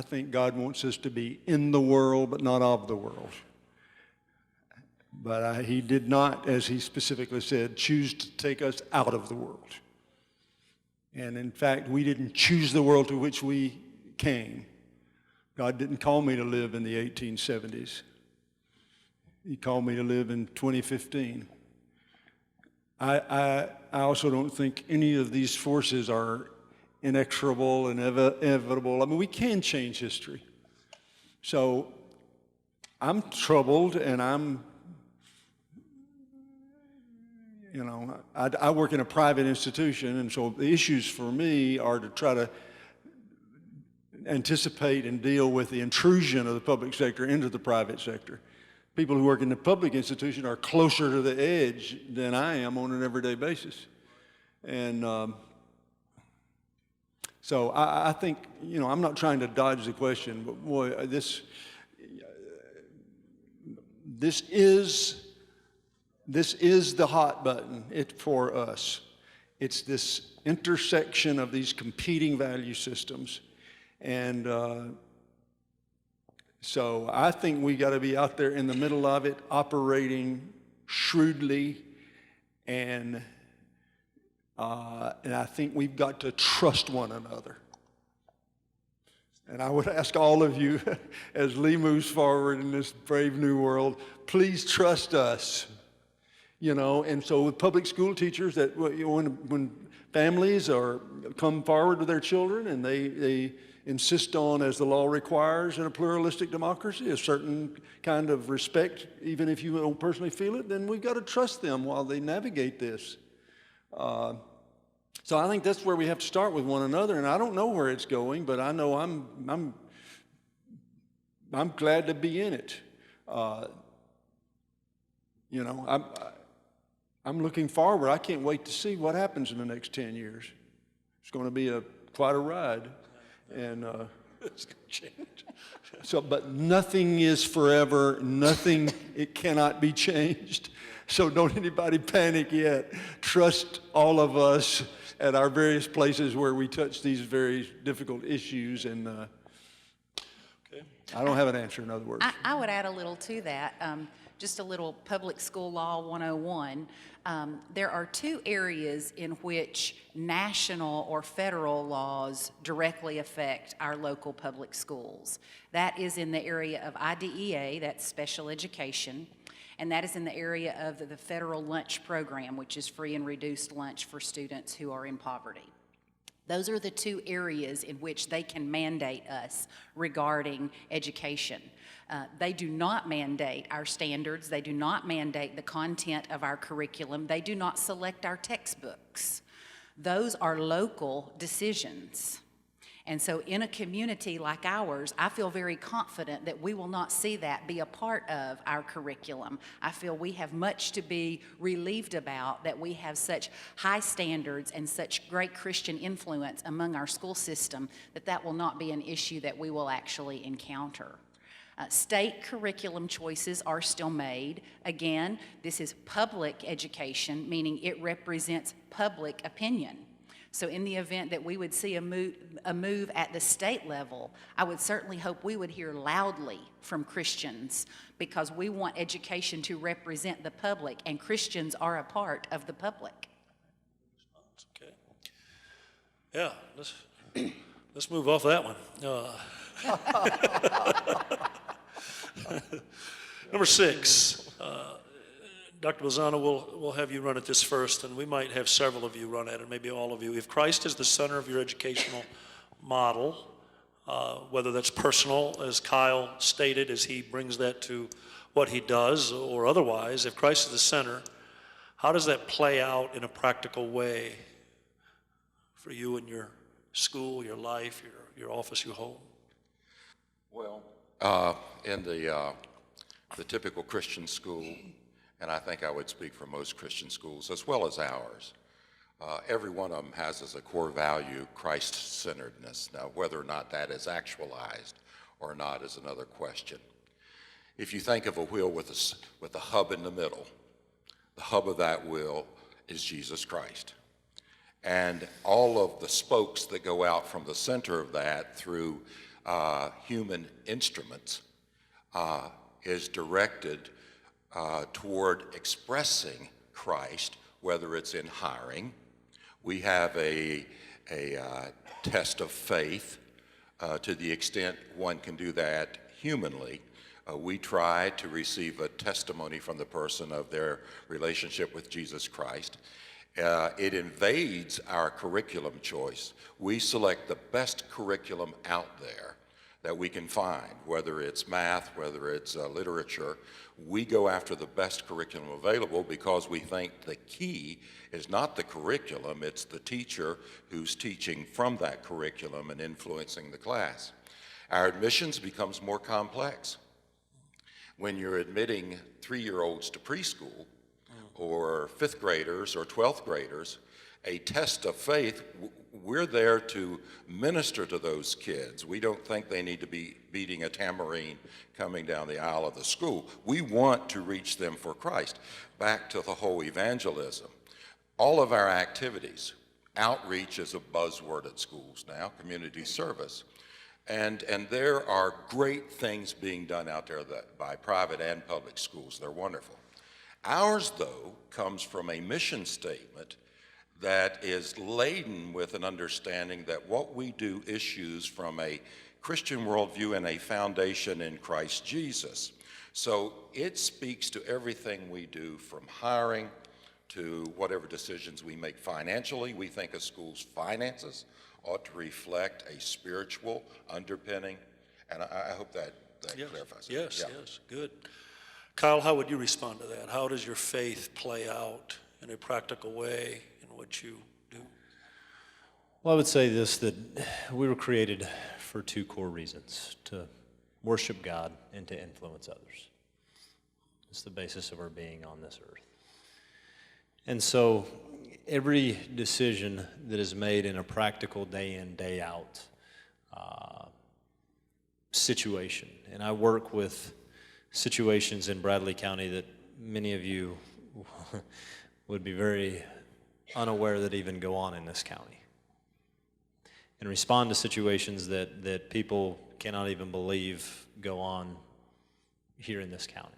think God wants us to be in the world, but not of the world. But he did not, as he specifically said, choose to take us out of the world. And in fact, we didn't choose the world to which we came. God didn't call me to live in the 1870s. He called me to live in 2015. I also don't think any of these forces are inexorable and inevitable. I mean, we can change history. So I'm troubled, and I work in a private institution, and so the issues for me are to try to anticipate and deal with the intrusion of the public sector into the private sector. People who work in the public institution are closer to the edge than I am on an everyday basis. And so I think, I'm not trying to dodge the question, but boy, this is the hot button for us. It's this intersection of these competing value systems. And so I think we got to be out there in the middle of it, operating shrewdly, and I think we've got to trust one another. And I would ask all of you, as Lee moves forward in this brave new world, please trust us. And so with public school teachers, that when families come forward with their children and they insist on, as the law requires in a pluralistic democracy, a certain kind of respect, even if you don't personally feel it, then we've got to trust them while they navigate this. So I think that's where we have to start with one another, and I don't know where it's going, but I know I'm glad to be in it. I'm looking forward. I can't wait to see what happens in the next 10 years. It's going to be quite a ride. And It's going to change. but nothing is forever. Nothing, it cannot be changed. So don't anybody panic yet. Trust all of us at our various places where we touch these very difficult issues. And Okay. I don't have an answer, in other words. I would add a little to that, just a little Public School Law 101. There are two areas in which national or federal laws directly affect our local public schools. That is in the area of IDEA, that's special education, and that is in the area of the federal lunch program, which is free and reduced lunch for students who are in poverty. Those are the two areas in which they can mandate us regarding education. They do not mandate our standards. They do not mandate the content of our curriculum. They do not select our textbooks. Those are local decisions. And so in a community like ours, I feel very confident that we will not see that be a part of our curriculum. I feel we have much to be relieved about, that we have such high standards and such great Christian influence among our school system that will not be an issue that we will actually encounter. State curriculum choices are still made. Again, this is public education, meaning it represents public opinion. So in the event that we would see a move at the state level, I would certainly hope we would hear loudly from Christians, because we want education to represent the public, and Christians are a part of the public. Okay. Yeah, let's move off that one. Number 6, Dr. Lozano, we'll have you run at this first, and we might have several of you run at it, maybe all of you. If Christ is the center of your educational model, whether that's personal, as Kyle stated, as he brings that to what he does, or otherwise, if Christ is the center, how does that play out in a practical way for you and your school, your life, your office, your home? Well, in the typical Christian school, and I think I would speak for most Christian schools as well as ours, every one of them has as a core value Christ-centeredness. Now, whether or not that is actualized or not is another question. If you think of a wheel with a hub in the middle, the hub of that wheel is Jesus Christ. And all of the spokes that go out from the center of that through human instruments is directed toward expressing Christ, whether it's in hiring. We have a test of faith to the extent one can do that humanly. We try to receive a testimony from the person of their relationship with Jesus Christ. It invades our curriculum choice. We select the best curriculum out there that we can find, whether it's math, whether it's literature. We go after the best curriculum available because we think the key is not the curriculum, it's the teacher who's teaching from that curriculum and influencing the class. Our admissions becomes more complex. When you're admitting 3-year-olds to preschool, or 5th graders or 12th graders, a test of faith, we're there to minister to those kids. We don't think they need to be beating a tambourine coming down the aisle of the school. We want to reach them for Christ. Back to the whole evangelism. All of our activities, outreach is a buzzword at schools now, community service. And there are great things being done out there by private and public schools. They're wonderful. Ours, though, comes from a mission statement that is laden with an understanding that what we do issues from a Christian worldview and a foundation in Christ Jesus. So it speaks to everything we do, from hiring to whatever decisions we make financially. We think a school's finances ought to reflect a spiritual underpinning, and I hope that clarifies it. Yes, yes, good. Kyle, how would you respond to that? How does your faith play out in a practical way in what you do? Well, I would say this, that we were created for 2 core reasons: to worship God and to influence others. It's the basis of our being on this earth. And so every decision that is made in a practical day in, day out situation, and I work with situations in Bradley County that many of you would be very unaware that even go on in this county, and respond to situations that people cannot even believe go on here in this county.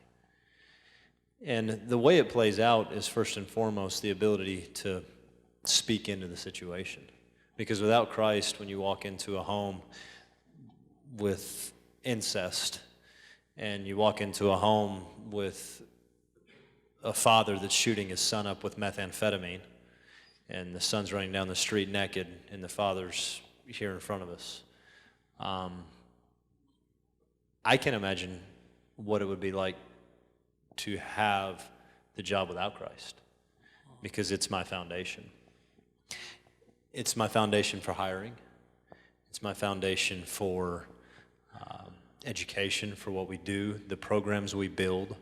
And the way it plays out is, first and foremost, the ability to speak into the situation. Because without Christ, when you walk into a home with incest, and you walk into a home with a father that's shooting his son up with methamphetamine, and the son's running down the street naked, and the father's here in front of us, I can imagine what it would be like to have the job without Christ, because it's my foundation. It's my foundation for hiring. It's my foundation for education, for what we do, the programs we build.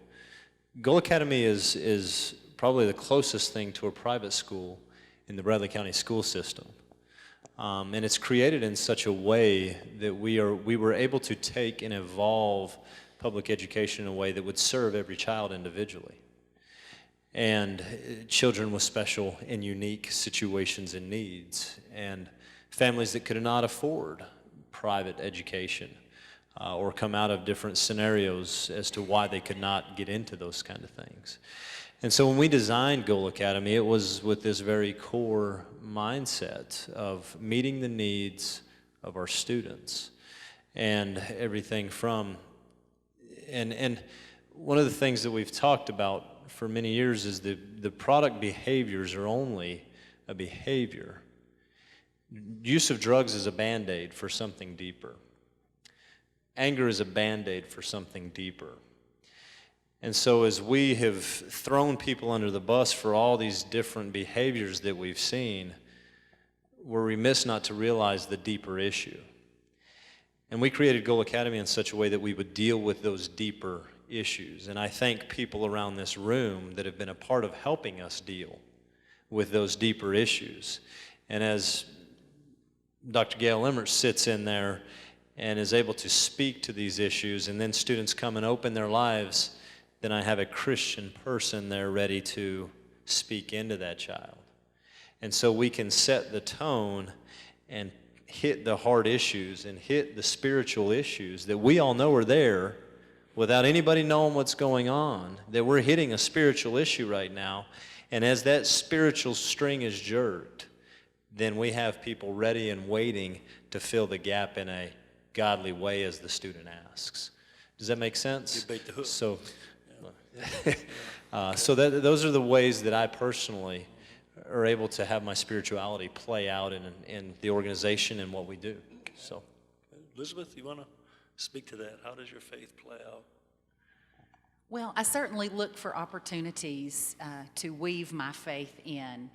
Goal Academy is probably the closest thing to a private school in the Bradley County school system. And it's created in such a way that we were able to take and evolve public education in a way that would serve every child individually. And children with special and unique situations and needs, and families that could not afford private education, or come out of different scenarios as to why they could not get into those kind of things. And so when we designed Goal Academy, it was with this very core mindset of meeting the needs of our students, and everything from And one of the things that we've talked about for many years is the product behaviors are only a behavior. Use of drugs is a Band-Aid for something deeper. Anger is a Band-Aid for something deeper. And so as we have thrown people under the bus for all these different behaviors that we've seen, we're remiss not to realize the deeper issue. And we created Goal Academy in such a way that we would deal with those deeper issues. And I thank people around this room that have been a part of helping us deal with those deeper issues. And as Dr. Gail Emmert sits in there and is able to speak to these issues, and then students come and open their lives, then I have a Christian person there ready to speak into that child. And so we can set the tone and hit the hard issues and hit the spiritual issues that we all know are there without anybody knowing what's going on, that we're hitting a spiritual issue right now. And as that spiritual string is jerked, then we have people ready and waiting to fill the gap in a godly way as the student asks. Does that make sense? You bait the hook. So, those are the ways that I personally are able to have my spirituality play out in the organization and what we do. So, Elizabeth, you want to speak to that? How does your faith play out? Well, I certainly look for opportunities to weave my faith in.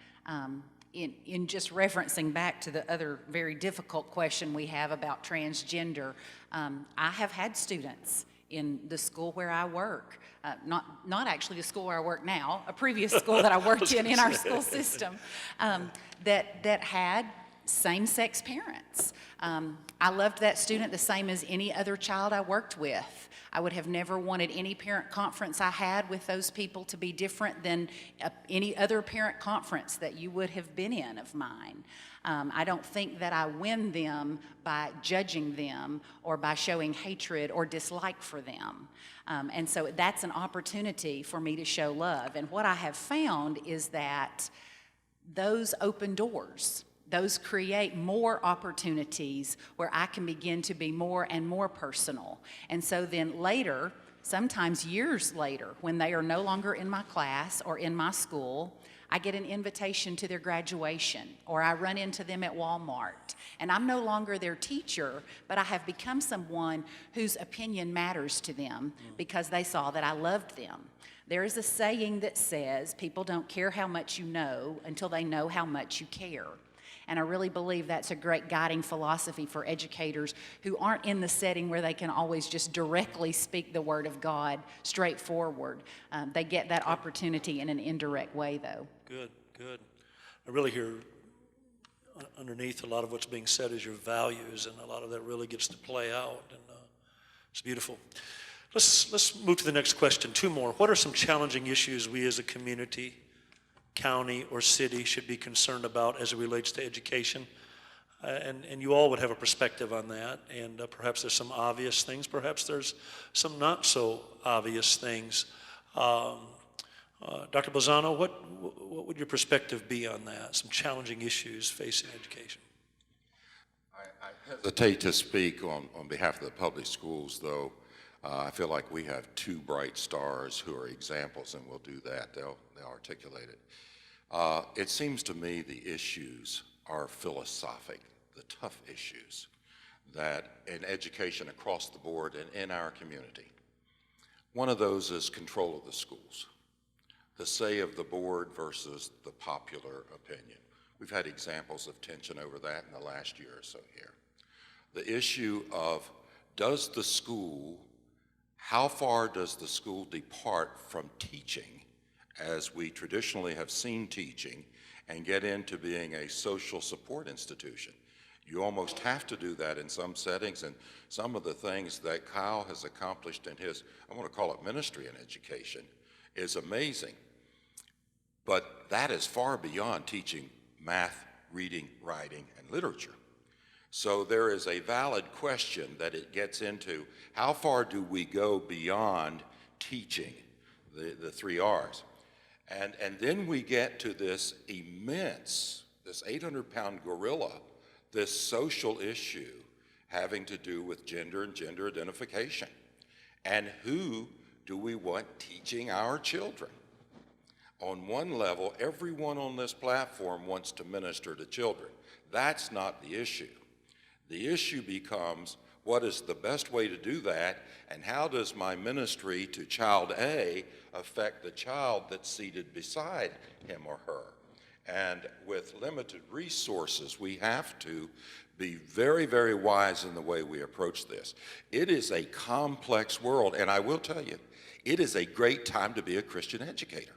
In just referencing back to the other very difficult question we have about transgender, I have had students in the school where I work, not actually the school where I work now, a previous school that I worked in our school system, that had same-sex parents. I loved that student the same as any other child I worked with. I would have never wanted any parent conference I had with those people to be different than any other parent conference that you would have been in of mine. I don't think that I win them by judging them or by showing hatred or dislike for them. And so that's an opportunity for me to show love. And what I have found is that those open doors. Those create more opportunities where I can begin to be more and more personal. And so then later, sometimes years later, when they are no longer in my class or in my school, I get an invitation to their graduation, or I run into them at Walmart. And I'm no longer their teacher, but I have become someone whose opinion matters to them because they saw that I loved them. There is a saying that says, people don't care how much you know until they know how much you care. And I really believe that's a great guiding philosophy for educators who aren't in the setting where they can always just directly speak the Word of God straightforward. They get that opportunity in an indirect way, though. Good, good. I really hear underneath a lot of what's being said is your values, and a lot of that really gets to play out, and it's beautiful. Let's move to the next question. Two more. What are some challenging issues we as a community, county, or city should be concerned about as it relates to education? And you all would have a perspective on that, and perhaps there's some obvious things, perhaps there's some not so obvious things. Dr. Bolzano, what would your perspective be on that, some challenging issues facing education? I hesitate to speak on behalf of the public schools, though. I feel like we have two bright stars who are examples, and we'll do that. They'll articulate it. It seems to me the issues are philosophic, the tough issues that in education across the board and in our community. One of those is control of the schools, the say of the board versus the popular opinion. We've had examples of tension over that in the last year or so here. The issue of how far does the school depart from teaching as we traditionally have seen teaching and get into being a social support institution? You almost have to do that in some settings, and some of the things that Kyle has accomplished in his, I want to call it ministry in education, is amazing. But that is far beyond teaching math, reading, writing, and literature. So there is a valid question that it gets into, how far do we go beyond teaching, the 3 R's? And then we get to this immense, this 800-pound gorilla, this social issue having to do with gender and gender identification. And who do we want teaching our children? On one level, everyone on this platform wants to minister to children. That's not the issue. The issue becomes, what is the best way to do that, and how does my ministry to child A affect the child that's seated beside him or her? And with limited resources, we have to be very, very wise in the way we approach this. It is a complex world, and I will tell you, it is a great time to be a Christian educator.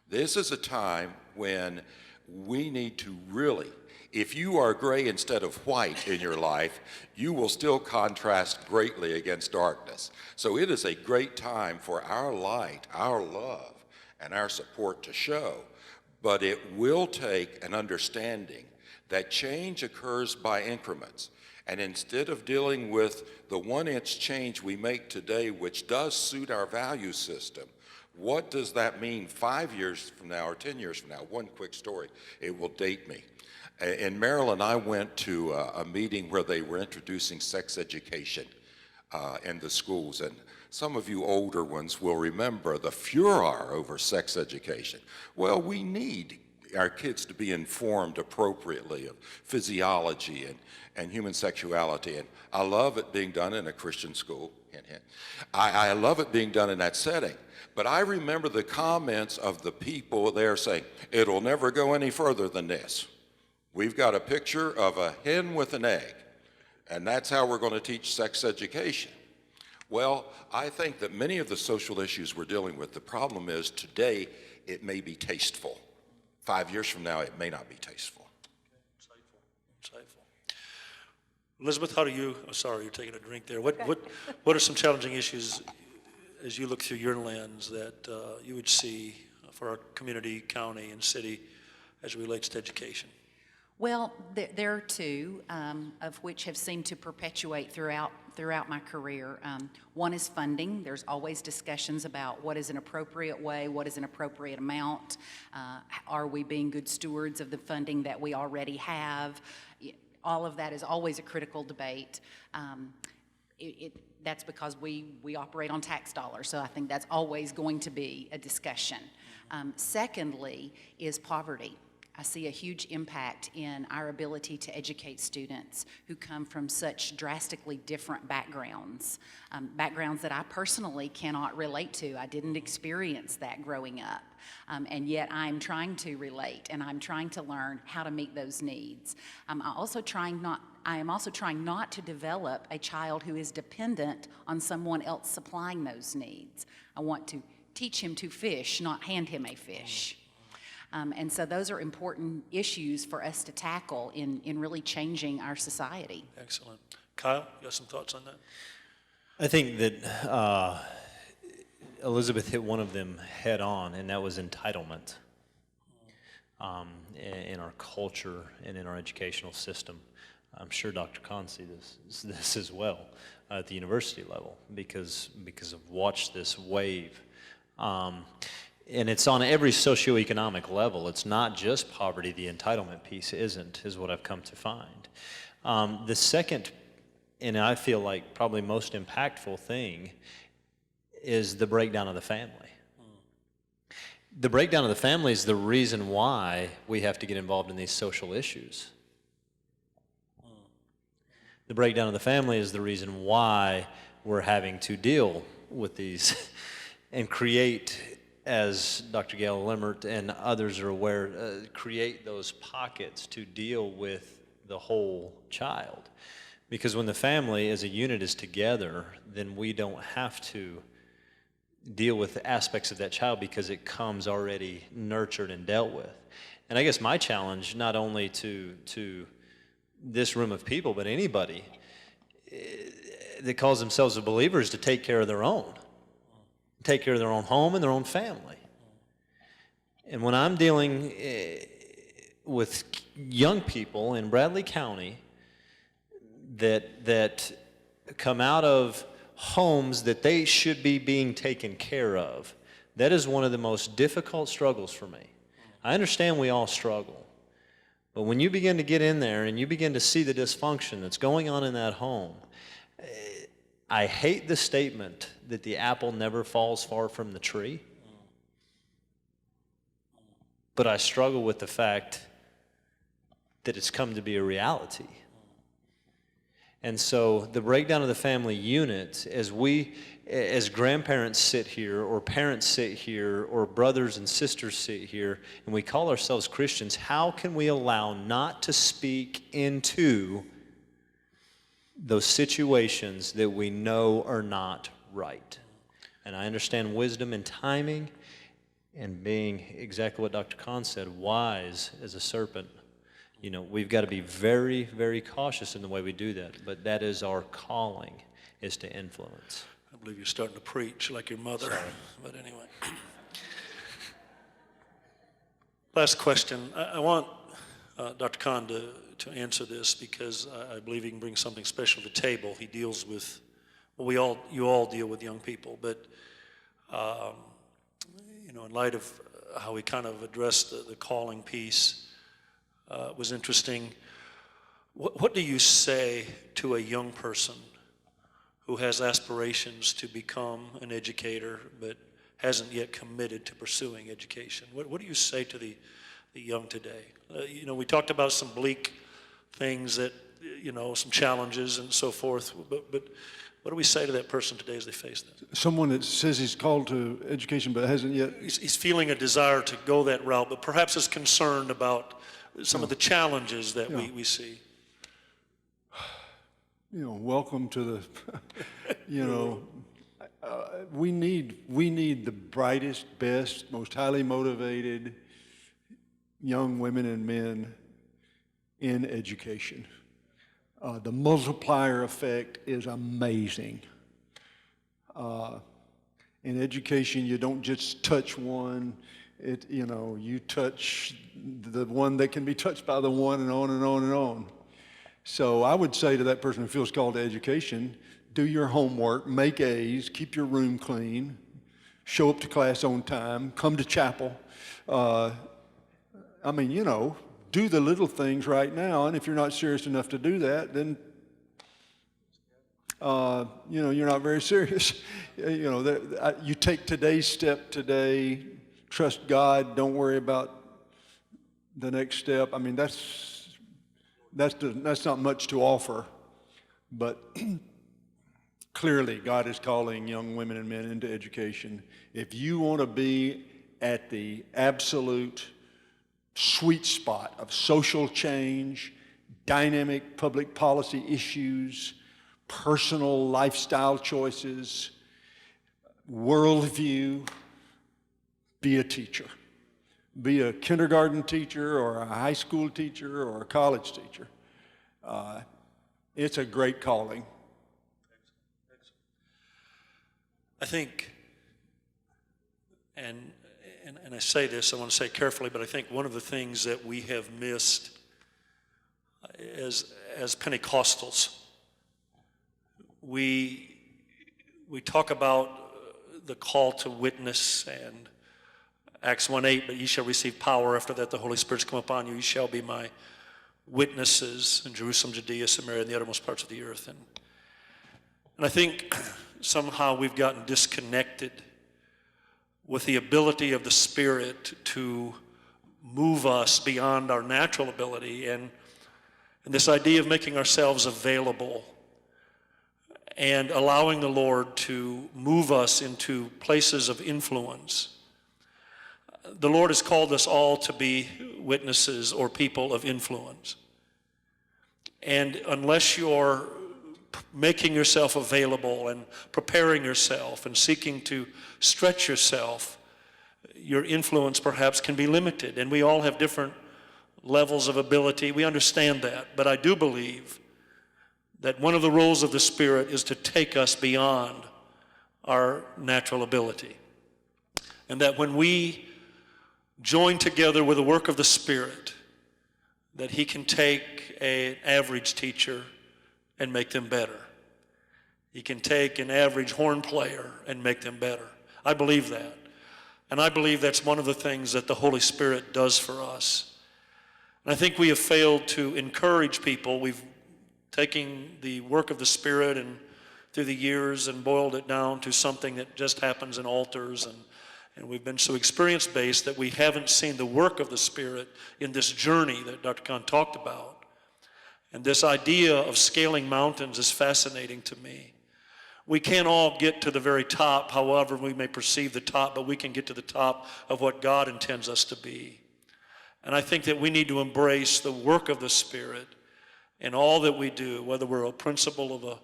This is a time when we need to really, if you are gray instead of white in your life, you will still contrast greatly against darkness. So it is a great time for our light, our love, and our support to show. But it will take an understanding that change occurs by increments. And instead of dealing with the 1-inch change we make today, which does suit our value system, what does that mean 5 years from now or 10 years from now? One quick story. It will date me. In Maryland, I went to a meeting where they were introducing sex education in the schools. And some of you older ones will remember the furor over sex education. Well, we need our kids to be informed appropriately of physiology and human sexuality. And I love it being done in a Christian school. Hint, hint. I love it being done in that setting. But I remember the comments of the people there saying, it'll never go any further than this. We've got a picture of a hen with an egg, and that's how we're going to teach sex education. Well, I think that many of the social issues we're dealing with, the problem is today it may be tasteful. 5 years from now, it may not be tasteful. Insightful. Elizabeth, how do you, oh, sorry, you're taking a drink there. What are some challenging issues as you look through your lens that you would see for our community, county, and city as it relates to education? Well, there are two, of which have seemed to perpetuate throughout my career. One is funding. There's always discussions about what is an appropriate way, what is an appropriate amount. Are we being good stewards of the funding that we already have? All of that is always a critical debate. That's because we operate on tax dollars, so I think that's always going to be a discussion. Secondly is poverty. I see a huge impact in our ability to educate students who come from such drastically different backgrounds, backgrounds that I personally cannot relate to. I didn't experience that growing up, and yet I'm trying to relate, and I'm trying to learn how to meet those needs. I am also trying not to develop a child who is dependent on someone else supplying those needs. I want to teach him to fish, not hand him a fish. And so those are important issues for us to tackle in really changing our society. Excellent. Kyle, you got some thoughts on that? I think that Elizabeth hit one of them head on, and that was entitlement in our culture and in our educational system. I'm sure Dr. Kahn sees this as well at the university level because I've watched this wave. And it's on every socioeconomic level. It's not just poverty. The entitlement piece is what I've come to find. The second, and I feel like probably most impactful thing, is the breakdown of the family. The breakdown of the family is the reason why we have to get involved in these social issues. The breakdown of the family is the reason why we're having to deal with these and create, as Dr. Gail Limert and others are aware, create those pockets to deal with the whole child. Because when the family as a unit is together, then we don't have to deal with aspects of that child because it comes already nurtured and dealt with. And I guess my challenge, not only to this room of people, but anybody that calls themselves a believer, is to take care of their own. Take care of their own home and their own family. And when I'm dealing with young people in Bradley County that come out of homes that they should be being taken care of, that is one of the most difficult struggles for me. I understand we all struggle. But when you begin to get in there and you begin to see the dysfunction that's going on in that home, I hate the statement that the apple never falls far from the tree, but I struggle with the fact that it's come to be a reality. And so the breakdown of the family unit, as grandparents sit here, or parents sit here, or brothers and sisters sit here, and we call ourselves Christians, how can we allow not to speak into those situations that we know are not right? And I understand wisdom and timing, and being exactly what Dr. Kahn said, wise as a serpent. You know, we've got to be very, very cautious in the way we do that. But that is our calling, is to influence. I believe you're starting to preach like your mother. Sorry. But anyway. Last question. I want Dr. Kahn to answer this, because I believe he can bring something special to the table. He deals with, well, you all deal with young people, but you know, in light of how we kind of addressed the calling piece, was interesting. What do you say to a young person who has aspirations to become an educator but hasn't yet committed to pursuing education? What do you say to the young today? You know, we talked about some bleak things that, you know, some challenges and so forth, but what do we say to that person today as they face that? Someone that says he's called to education but hasn't yet. He's feeling a desire to go that route, but perhaps is concerned about some of the challenges that we see. You know, welcome to the, you know, we need the brightest, best, most highly motivated young women and men in education. The multiplier effect is amazing. In education, you don't just touch one. You know, you touch the one that can be touched by the one, and on and on and on. So I would say to that person who feels called to education, do your homework, make A's, keep your room clean, show up to class on time, come to chapel. I mean, you know, do the little things right now, and if you're not serious enough to do that, then you know, you're not very serious. You know, you take today's step today. Trust God, don't worry about the next step. I mean, that's not much to offer, but clearly God is calling young women and men into education. If you want to be at the absolute sweet spot of social change, dynamic public policy issues, personal lifestyle choices, worldview, be a teacher. Be a kindergarten teacher or a high school teacher or a college teacher. It's a great calling. I think, and I say this, I want to say carefully, but I think one of the things that we have missed as Pentecostals, we talk about the call to witness and Acts 1:8, but ye shall receive power. After that, the Holy Spirit's come upon you. You shall be my witnesses in Jerusalem, Judea, Samaria, and the uttermost parts of the earth. And I think somehow we've gotten disconnected with the ability of the Spirit to move us beyond our natural ability, and this idea of making ourselves available and allowing the Lord to move us into places of influence. The Lord has called us all to be witnesses or people of influence. And unless you're making yourself available and preparing yourself and seeking to stretch yourself, your influence perhaps can be limited. And we all have different levels of ability. We understand that. But I do believe that one of the roles of the Spirit is to take us beyond our natural ability. And that when we join together with the work of the Spirit, that He can take an average teacher and make them better. He can take an average horn player and make them better. I believe that. And I believe that's one of the things that the Holy Spirit does for us. And I think we have failed to encourage people. We've taken the work of the Spirit and through the years and boiled it down to something that just happens in altars, and we've been so experience-based that we haven't seen the work of the Spirit in this journey that Dr. Khan talked about. And this idea of scaling mountains is fascinating to me. We can't all get to the very top, however we may perceive the top, but we can get to the top of what God intends us to be. And I think that we need to embrace the work of the Spirit in all that we do, whether we're a principal of a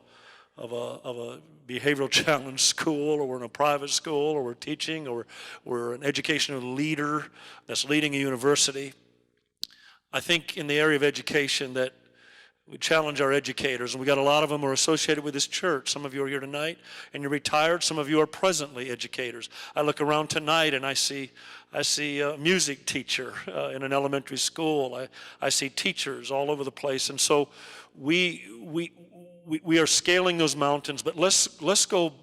behavioral challenge school, or we're in a private school, or we're teaching, or we're an educational leader that's leading a university. I think in the area of education that we challenge our educators, and we got a lot of them who are associated with this church. Some of you are here tonight, and you're retired. Some of you are presently educators. I look around tonight, and I see a music teacher in an elementary school. I see teachers all over the place, and so we are scaling those mountains. But let's go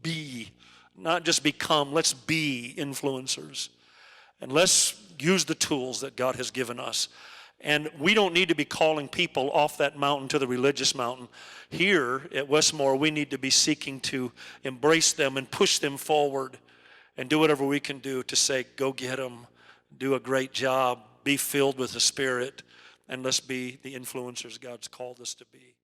be, not just become. Let's be influencers, and let's use the tools that God has given us. And we don't need to be calling people off that mountain to the religious mountain. Here at Westmore, we need to be seeking to embrace them and push them forward and do whatever we can do to say, go get them, do a great job, be filled with the Spirit, and let's be the influencers God's called us to be.